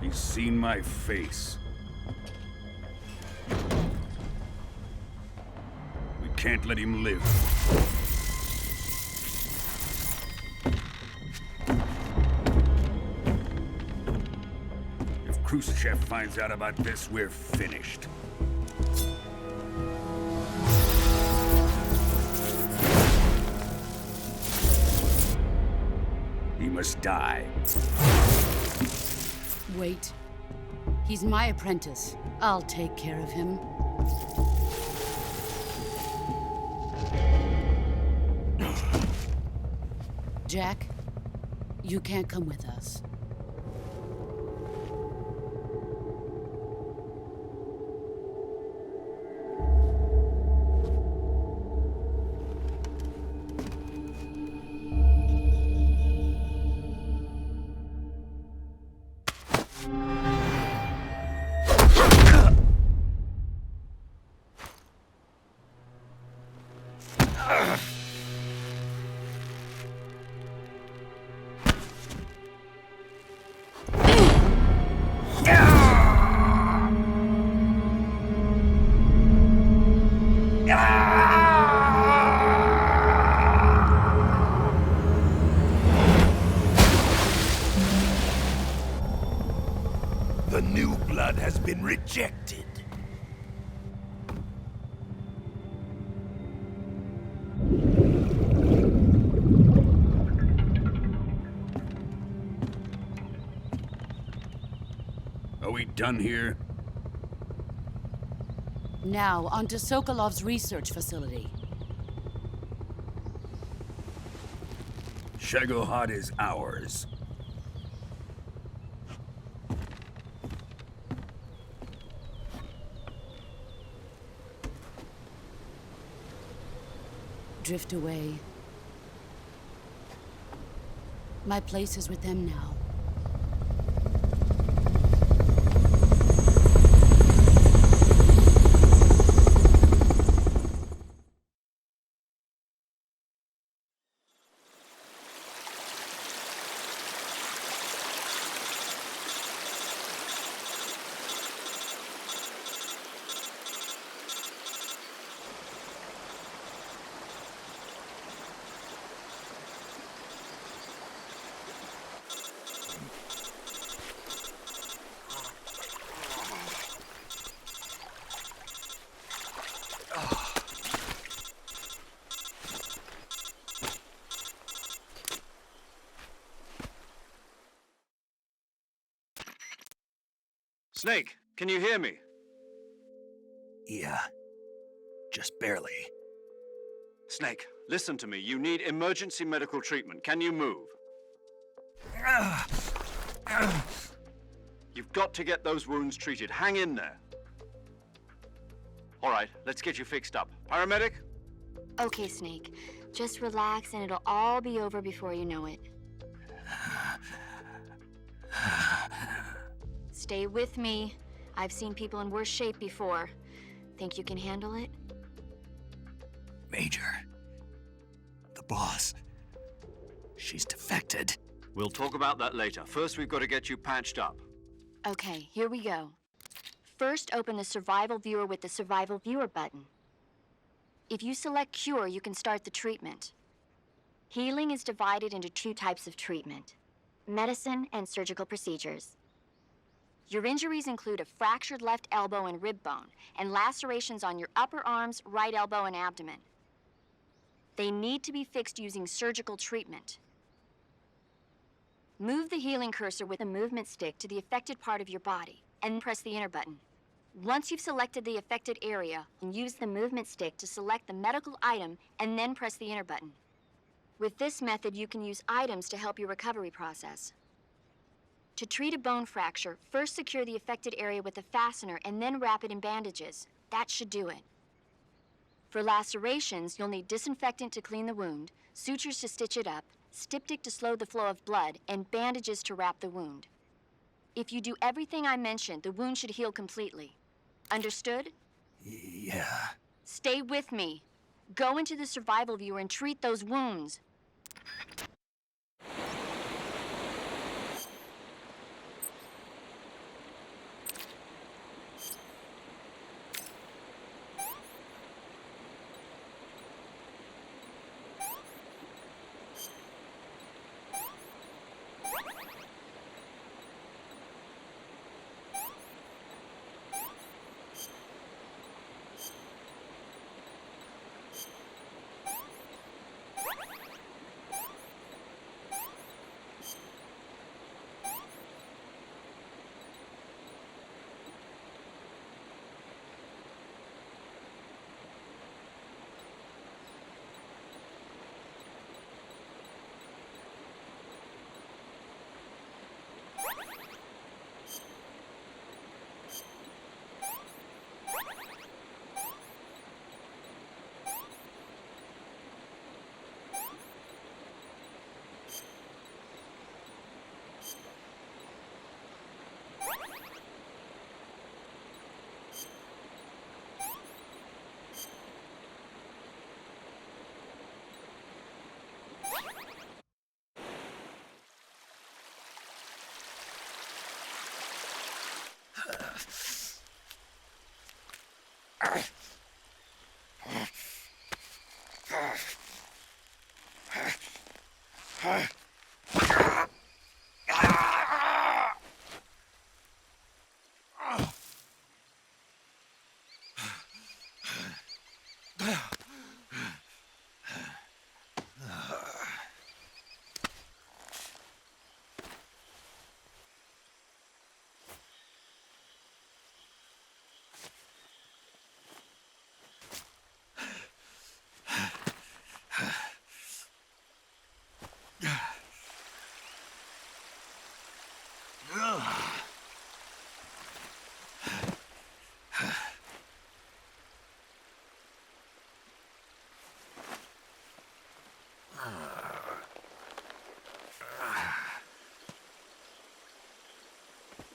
He's seen my face. We can't let him live. If Khrushchev finds out about this, we're finished. He must die. Wait. He's my apprentice. I'll take care of him. Jack, you can't come with us. The new blood has been rejected. Are we done here? Now, onto Sokolov's research facility. Shagohod is ours. Drift away. My place is with them now. Snake, can you hear me? Yeah. Just barely. Snake, listen to me. You need emergency medical treatment. Can you move? You've got to get those wounds treated. Hang in there. All right, let's get you fixed up. Paramedic? Okay, Snake. Just relax and it'll all be over before you know it. Stay with me. I've seen people in worse shape before. Think you can handle it? Major. The boss. She's defected. We'll talk about that later. First, we've got to get you patched up. Okay, here we go. First, open the Survival Viewer with the Survival Viewer button. If you select Cure, you can start the treatment. Healing is divided into two types of treatment: medicine and surgical procedures. Your injuries include a fractured left elbow and rib bone, and lacerations on your upper arms, right elbow, and abdomen. They need to be fixed using surgical treatment. Move the healing cursor with a movement stick to the affected part of your body, and press the enter button. Once you've selected the affected area, use the movement stick to select the medical item, and then press the enter button. With this method, you can use items to help your recovery process. To treat a bone fracture, first secure the affected area with a fastener and then wrap it in bandages. That should do it. For lacerations, you'll need disinfectant to clean the wound, sutures to stitch it up, styptic to slow the flow of blood, and bandages to wrap the wound. If you do everything I mentioned, the wound should heal completely. Understood? Yeah. Stay with me. Go into the Survival Viewer and treat those wounds.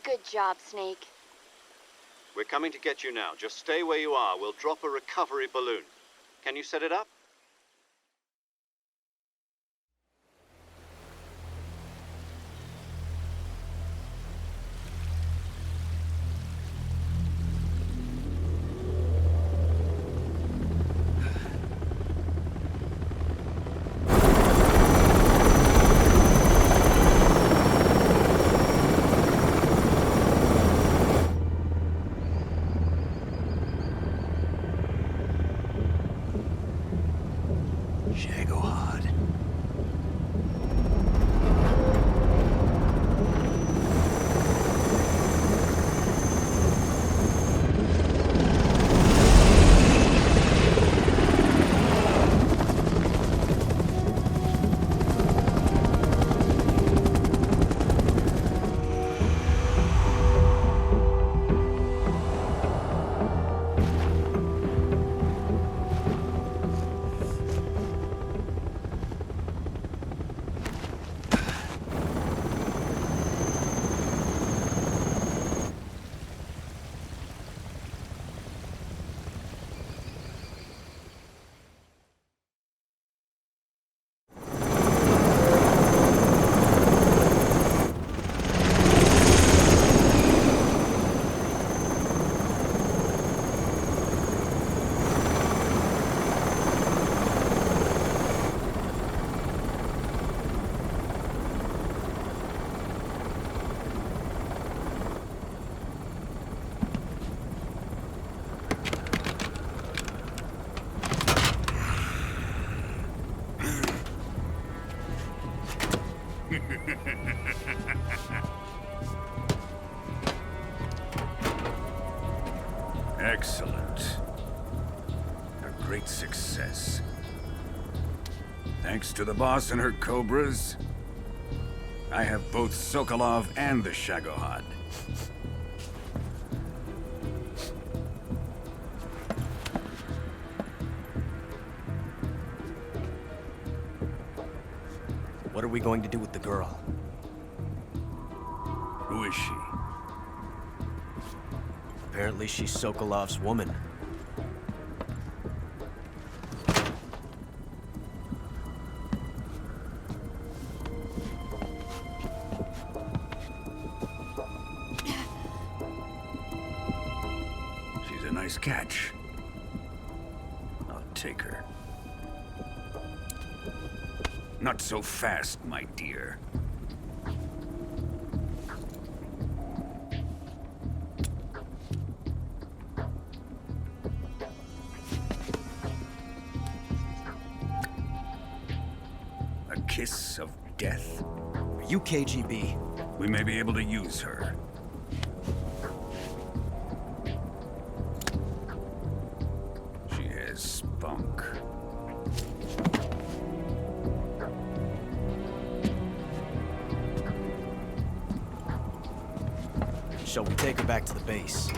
Good job, Snake. We're coming to get you now. Just stay where you are. We'll drop a recovery balloon. Can you set it up? Excellent. A great success. Thanks to the boss and her cobras, I have both Sokolov and the Shagohod. What are we going to do with the girl? Who is she? Apparently she's Sokolov's woman. She's a nice catch. I'll take her. Not so fast, my dear. A kiss of death? Are you KGB? We may be able to use her. She has spunk. Shall we take her back to the base?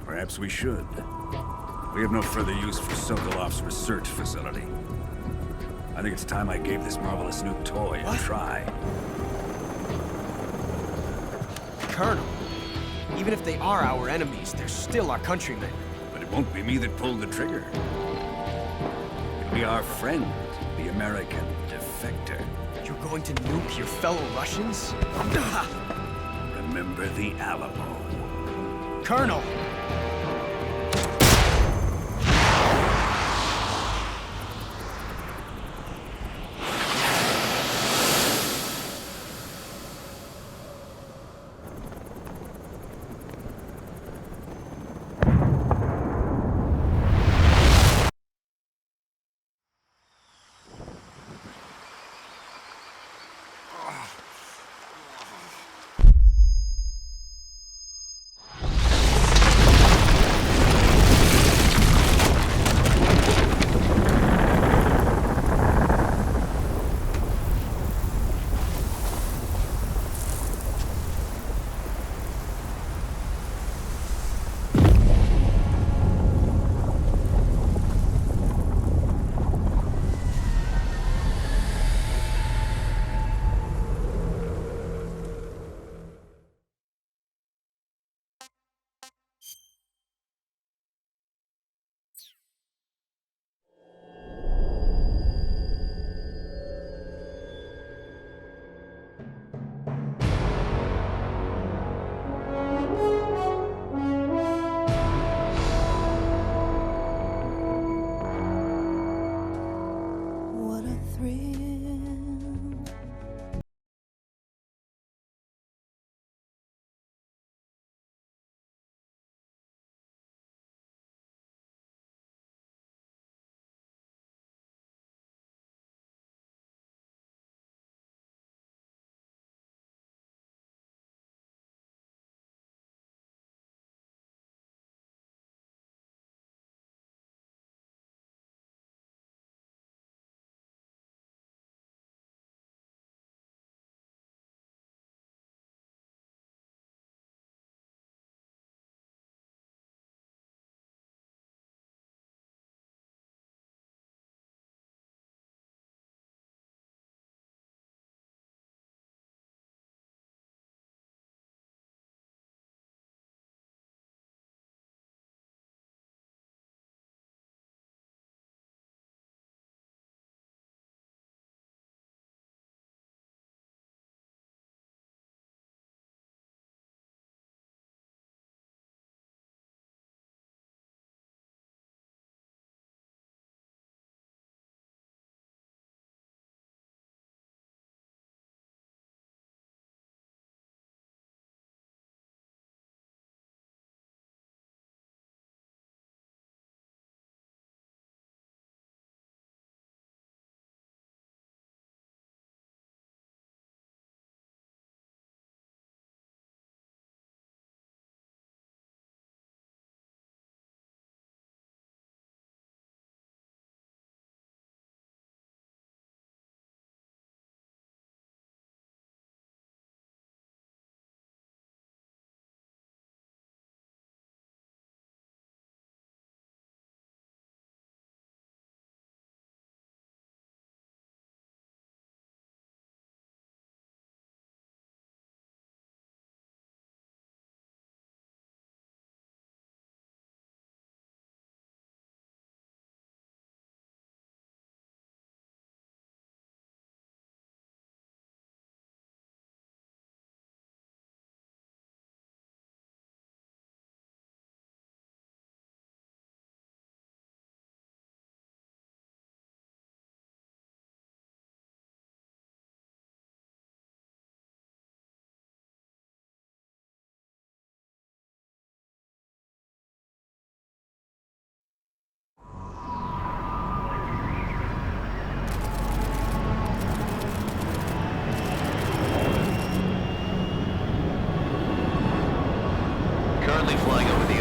Perhaps we should. We have no further use for Sokolov's research facility. I think it's time I gave this marvelous new toy a try. Colonel, even if they are our enemies, they're still our countrymen. But it won't be me that pulled the trigger. It'll be our friend, the American defector. You're going to nuke your fellow Russians? Remember the Alamo. Colonel!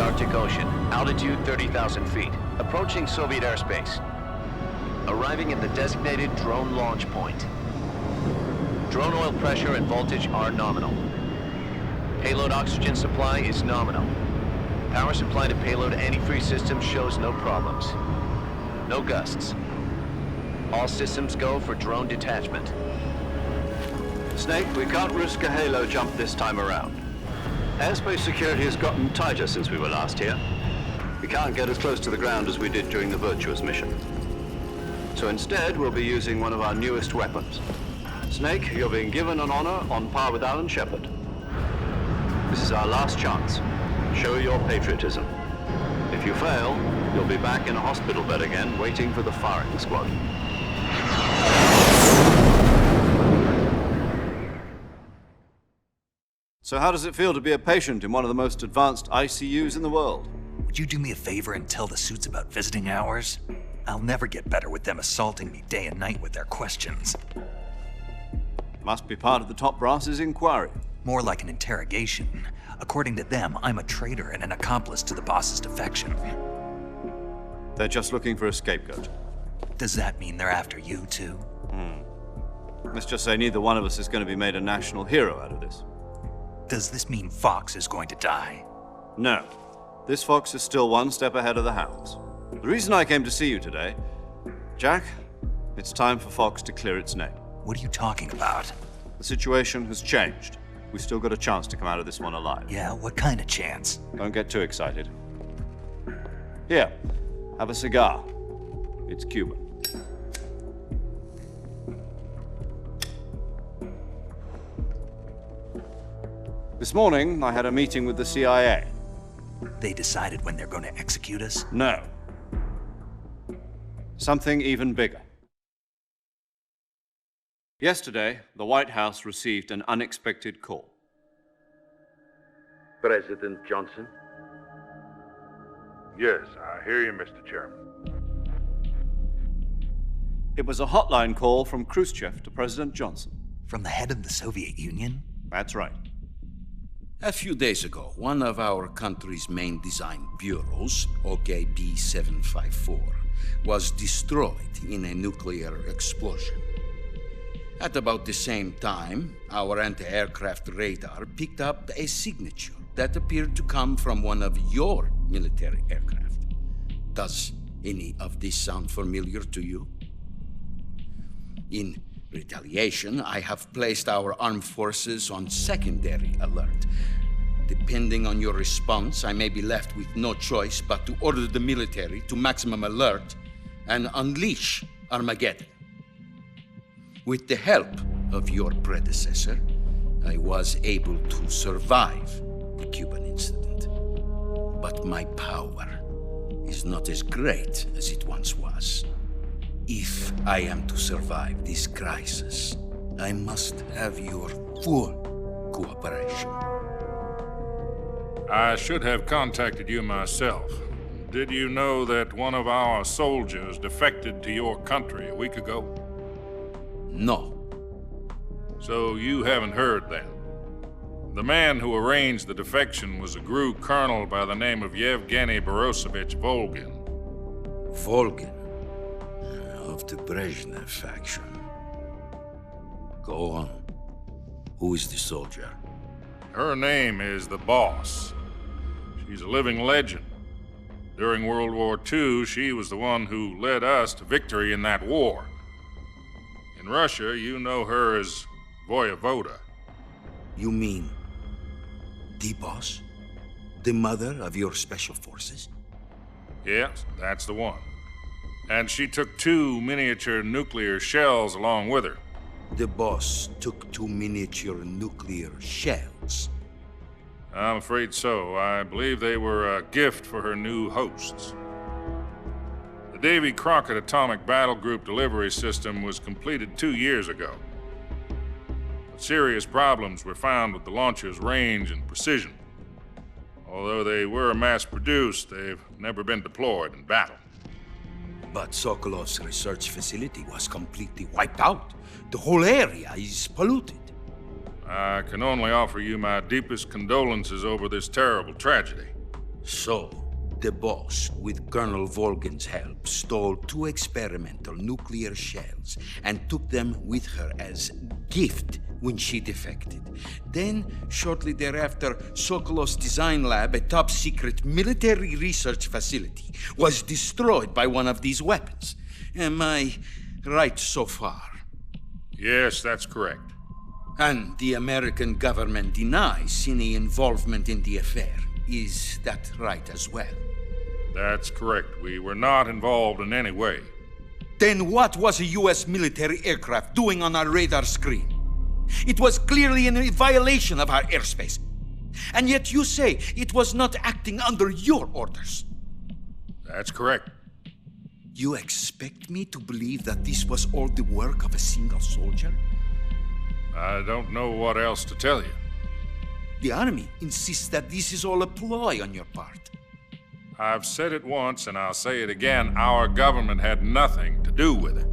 Arctic Ocean. Altitude 30,000 feet. Approaching Soviet airspace. Arriving at the designated drone launch point. Drone oil pressure and voltage are nominal. Payload oxygen supply is nominal. Power supply to payload antifreeze system shows no problems. No gusts. All systems go for drone detachment. Snake, we can't risk a halo jump this time around. Airspace security has gotten tighter since we were last here. We can't get as close to the ground as we did during the Virtuous mission. So instead, we'll be using one of our newest weapons. Snake, you're being given an honor on par with Alan Shepard. This is our last chance. Show your patriotism. If you fail, you'll be back in a hospital bed again, waiting for the firing squad. So how does it feel to be a patient in one of the most advanced ICUs in the world? Would you do me a favor and tell the suits about visiting hours? I'll never get better with them assaulting me day and night with their questions. Must be part of the top brass's inquiry. More like an interrogation. According to them, I'm a traitor and an accomplice to the boss's defection. They're just looking for a scapegoat. Does that mean they're after you, too? Let's just say neither one of us is going to be made a national hero out of this. Does this mean Fox is going to die? No. This fox is still one step ahead of the hounds. The reason I came to see you today, Jack, it's time for Fox to clear its name. What are you talking about? The situation has changed. We've still got a chance to come out of this one alive. Yeah, what kind of chance? Don't get too excited. Here, have a cigar. It's Cuban. This morning, I had a meeting with the CIA. They decided when they're going to execute us? No. Something even bigger. Yesterday, the White House received an unexpected call. President Johnson? Yes, I hear you, Mr. Chairman. It was a hotline call from Khrushchev to President Johnson. From the head of the Soviet Union? That's right. A few days ago, one of our country's main design bureaus, OKB 754, was destroyed in a nuclear explosion. At about the same time, our anti-aircraft radar picked up a signature that appeared to come from one of your military aircraft. Does any of this sound familiar to you? In retaliation, I have placed our armed forces on secondary alert. Depending on your response, I may be left with no choice but to order the military to maximum alert and unleash Armageddon. With the help of your predecessor, I was able to survive the Cuban incident. But my power is not as great as it once was. If I am to survive this crisis, I must have your full cooperation. I should have contacted you myself. Did you know that one of our soldiers defected to your country a week ago? No. So you haven't heard then. The man who arranged the defection was a GRU colonel by the name of Yevgeny Borosovich Volgin. Volgin? Of the Brezhnev faction. Go on. Who is the soldier? Her name is the Boss. She's a living legend. During World War II, she was the one who led us to victory in that war. In Russia, you know her as Voyevoda. You mean the Boss? The mother of your special forces? Yes, that's the one. And she took 2 miniature nuclear shells along with her. The Boss took 2 miniature nuclear shells? I'm afraid so. I believe they were a gift for her new hosts. The Davy Crockett Atomic Battle Group delivery system was completed 2 years ago. But serious problems were found with the launcher's range and precision. Although they were mass-produced, they've never been deployed in battle. But Sokolov's research facility was completely wiped out. The whole area is polluted. I can only offer you my deepest condolences over this terrible tragedy. So, the boss, with Colonel Volgin's help, stole 2 experimental nuclear shells and took them with her as gift when she defected. Then, shortly thereafter, Sokolov's design lab, a top-secret military research facility, was destroyed by one of these weapons. Am I right so far? Yes, that's correct. And the American government denies any involvement in the affair. Is that right as well? That's correct. We were not involved in any way. Then what was a U.S. military aircraft doing on our radar screen? It was clearly in violation of our airspace. And yet you say it was not acting under your orders. That's correct. You expect me to believe that this was all the work of a single soldier? I don't know what else to tell you. The army insists that this is all a ploy on your part. I've said it once and I'll say it again. Our government had nothing to do with it.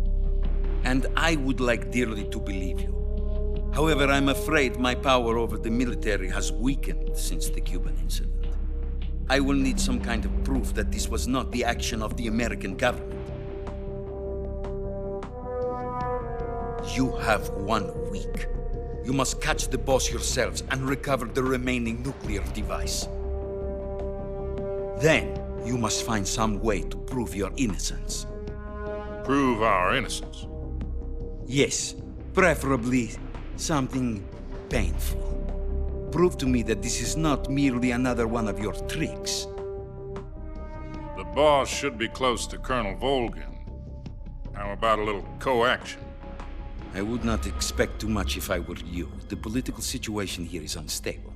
And I would like dearly to believe you. However, I'm afraid my power over the military has weakened since the Cuban incident. I will need some kind of proof that this was not the action of the American government. You have 1 week. You must catch the boss yourselves and recover the remaining nuclear device. Then, you must find some way to prove your innocence. Prove our innocence? Yes, preferably something painful. Prove to me that this is not merely another one of your tricks. The boss should be close to Colonel Volgin. How about a little coaction? I would not expect too much if I were you. The political situation here is unstable.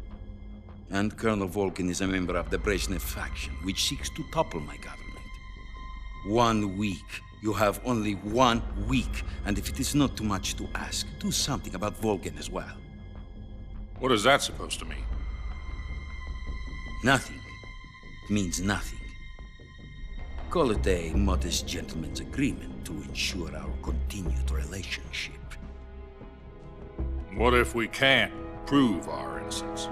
And Colonel Volgin is a member of the Brezhnev faction, which seeks to topple my government. 1 week. You have only 1 week, and if it is not too much to ask, do something about Volgin as well. What is that supposed to mean? Nothing. It means nothing. Call it a modest gentleman's agreement to ensure our continued relationship. What if we can't prove our innocence?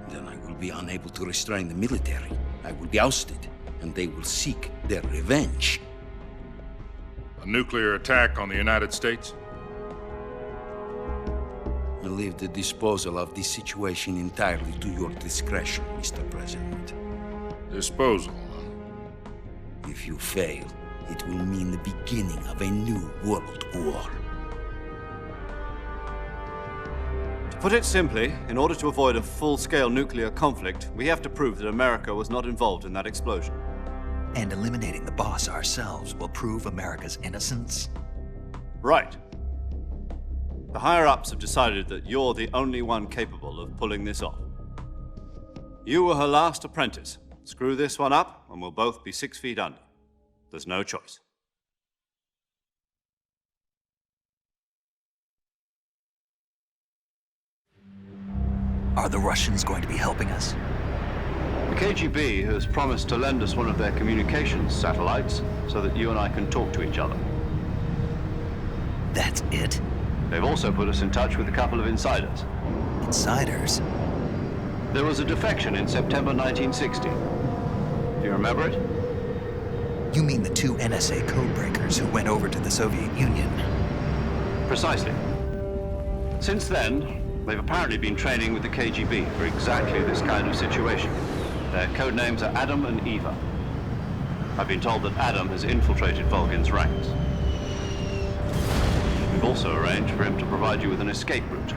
Then I will be unable to restrain the military. I will be ousted, and they will seek their revenge. A nuclear attack on the United States? I leave the disposal of this situation entirely to your discretion, Mr. President. Disposal? If you fail, it will mean the beginning of a new world war. To put it simply, in order to avoid a full-scale nuclear conflict, we have to prove that America was not involved in that explosion. And eliminating the boss ourselves will prove America's innocence? Right. The higher-ups have decided that you're the only one capable of pulling this off. You were her last apprentice. Screw this one up, and we'll both be 6 feet under. There's no choice. Are the Russians going to be helping us? The KGB has promised to lend us one of their communications satellites so that you and I can talk to each other. That's it? They've also put us in touch with a couple of insiders. Insiders? There was a defection in September 1960. Do you remember it? You mean the 2 NSA codebreakers who went over to the Soviet Union? Precisely. Since then, they've apparently been training with the KGB for exactly this kind of situation. Their code names are Adam and Eva. I've been told that Adam has infiltrated Volgin's ranks. We've also arranged for him to provide you with an escape route.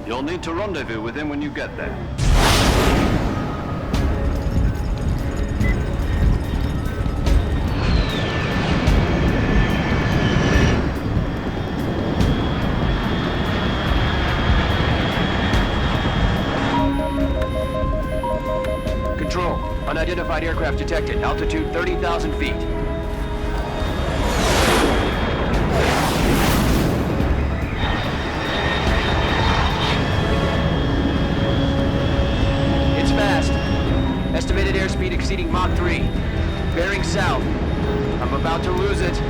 You'll need to rendezvous with him when you get there. Control, unidentified aircraft detected. Altitude 30,000 feet. It's fast. Estimated airspeed exceeding Mach 3. Bearing south. I'm about to lose it.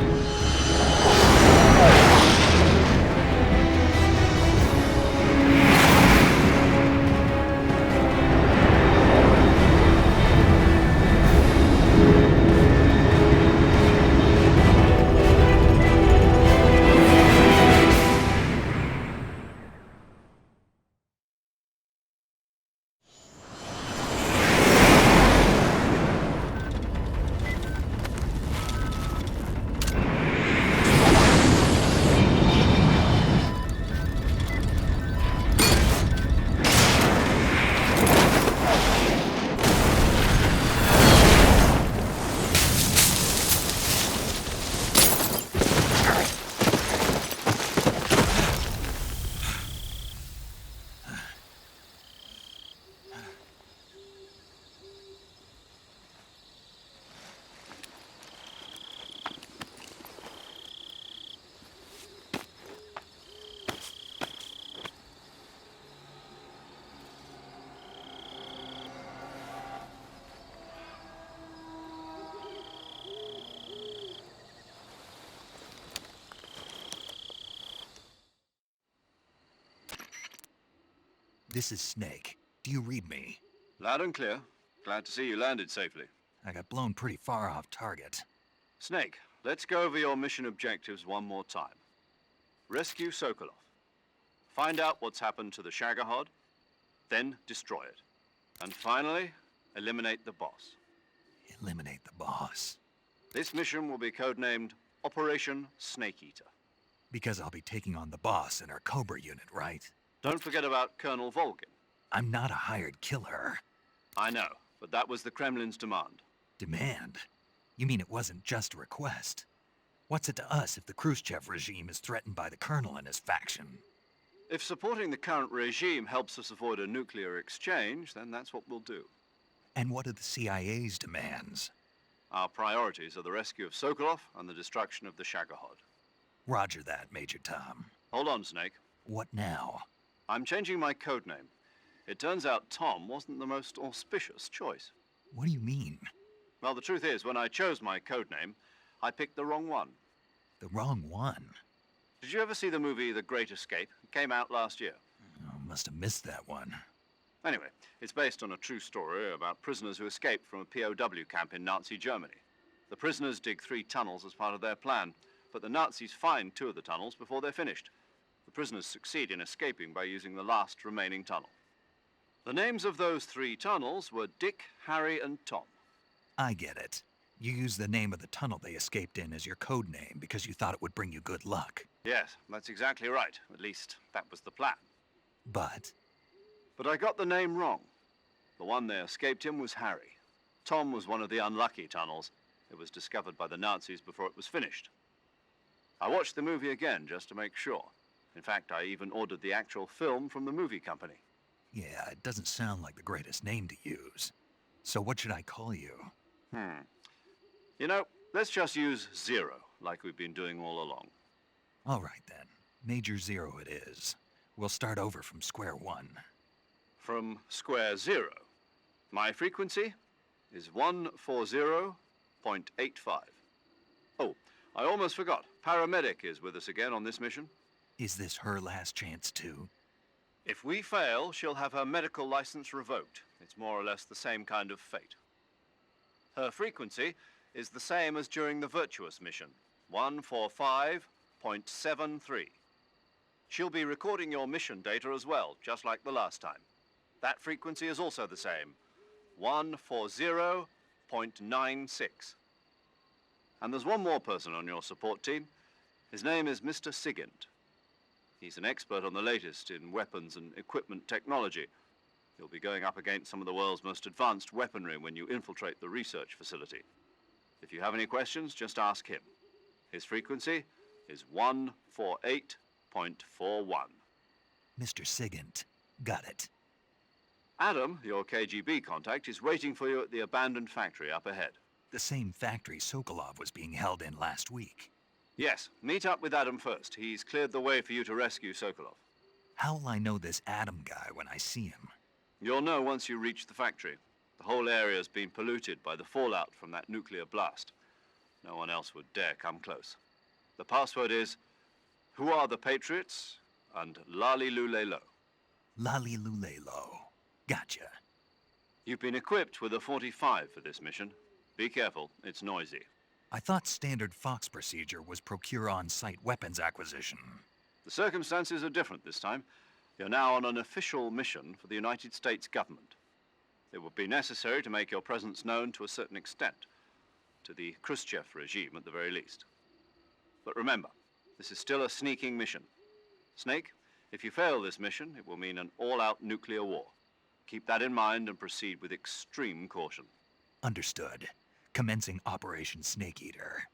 This is Snake. Do you read me? Loud and clear. Glad to see you landed safely. I got blown pretty far off target. Snake, let's go over your mission objectives one more time. Rescue Sokolov. Find out what's happened to the Shagohod, then destroy it. And finally, eliminate the boss. Eliminate the boss. This mission will be codenamed Operation Snake Eater. Because I'll be taking on the boss in our Cobra unit, right? Don't forget about Colonel Volgin. I'm not a hired killer. I know, but that was the Kremlin's demand. Demand? You mean it wasn't just a request? What's it to us if the Khrushchev regime is threatened by the Colonel and his faction? If supporting the current regime helps us avoid a nuclear exchange, then that's what we'll do. And what are the CIA's demands? Our priorities are the rescue of Sokolov and the destruction of the Shagohod. Roger that, Major Tom. Hold on, Snake. What now? I'm changing my codename. It turns out Tom wasn't the most auspicious choice. What do you mean? Well, the truth is, when I chose my codename, I picked the wrong one. The wrong one? Did you ever see the movie The Great Escape? It came out last year. Oh, must have missed that one. Anyway, it's based on a true story about prisoners who escaped from a POW camp in Nazi Germany. The prisoners dig 3 tunnels as part of their plan, but the Nazis find 2 of the tunnels before they're finished. The prisoners succeed in escaping by using the last remaining tunnel. The names of those 3 tunnels were Dick, Harry, and Tom. I get it. You used the name of the tunnel they escaped in as your code name because you thought it would bring you good luck. Yes, that's exactly right. At least, that was the plan. But I got the name wrong. The one they escaped in was Harry. Tom was one of the unlucky tunnels. It was discovered by the Nazis before it was finished. I watched the movie again just to make sure. In fact, I even ordered the actual film from the movie company. yeah, it doesn't sound like the greatest name to use. So what should I call you? You know, let's just use Zero, like we've been doing all along. All right then. Major Zero it is. We'll start over from square one. From square 0. My frequency is 140.85. Oh, I almost forgot. Paramedic is with us again on this mission. Is this her last chance too? If we fail, she'll have her medical license revoked. It's more or less the same kind of fate. Her frequency is the same as during the Virtuous mission, 145.73. She'll be recording your mission data as well, just like the last time. That frequency is also the same, 140.96. And there's one more person on your support team. His name is Mr. Sigint. He's an expert on the latest in weapons and equipment technology. You'll be going up against some of the world's most advanced weaponry when you infiltrate the research facility. If you have any questions, just ask him. His frequency is 148.41. Mr. Sigint. Got it. Adam, your KGB contact, is waiting for you at the abandoned factory up ahead. The same factory Sokolov was being held in last week. Yes, meet up with Adam first. He's cleared the way for you to rescue Sokolov. How will I know this Adam guy when I see him? You'll know once you reach the factory. The whole area's been polluted by the fallout from that nuclear blast. No one else would dare come close. The password is, "Who are the Patriots?" and Lali Lulelo. Lali Lulelo. Gotcha. You've been equipped with a 45 for this mission. Be careful, it's noisy. I thought standard Fox procedure was procure on-site weapons acquisition. The circumstances are different this time. You're now on an official mission for the United States government. It would be necessary to make your presence known to a certain extent, to the Khrushchev regime at the very least. But remember, this is still a sneaking mission. Snake, if you fail this mission, it will mean an all-out nuclear war. Keep that in mind and proceed with extreme caution. Understood. Commencing Operation Snake Eater.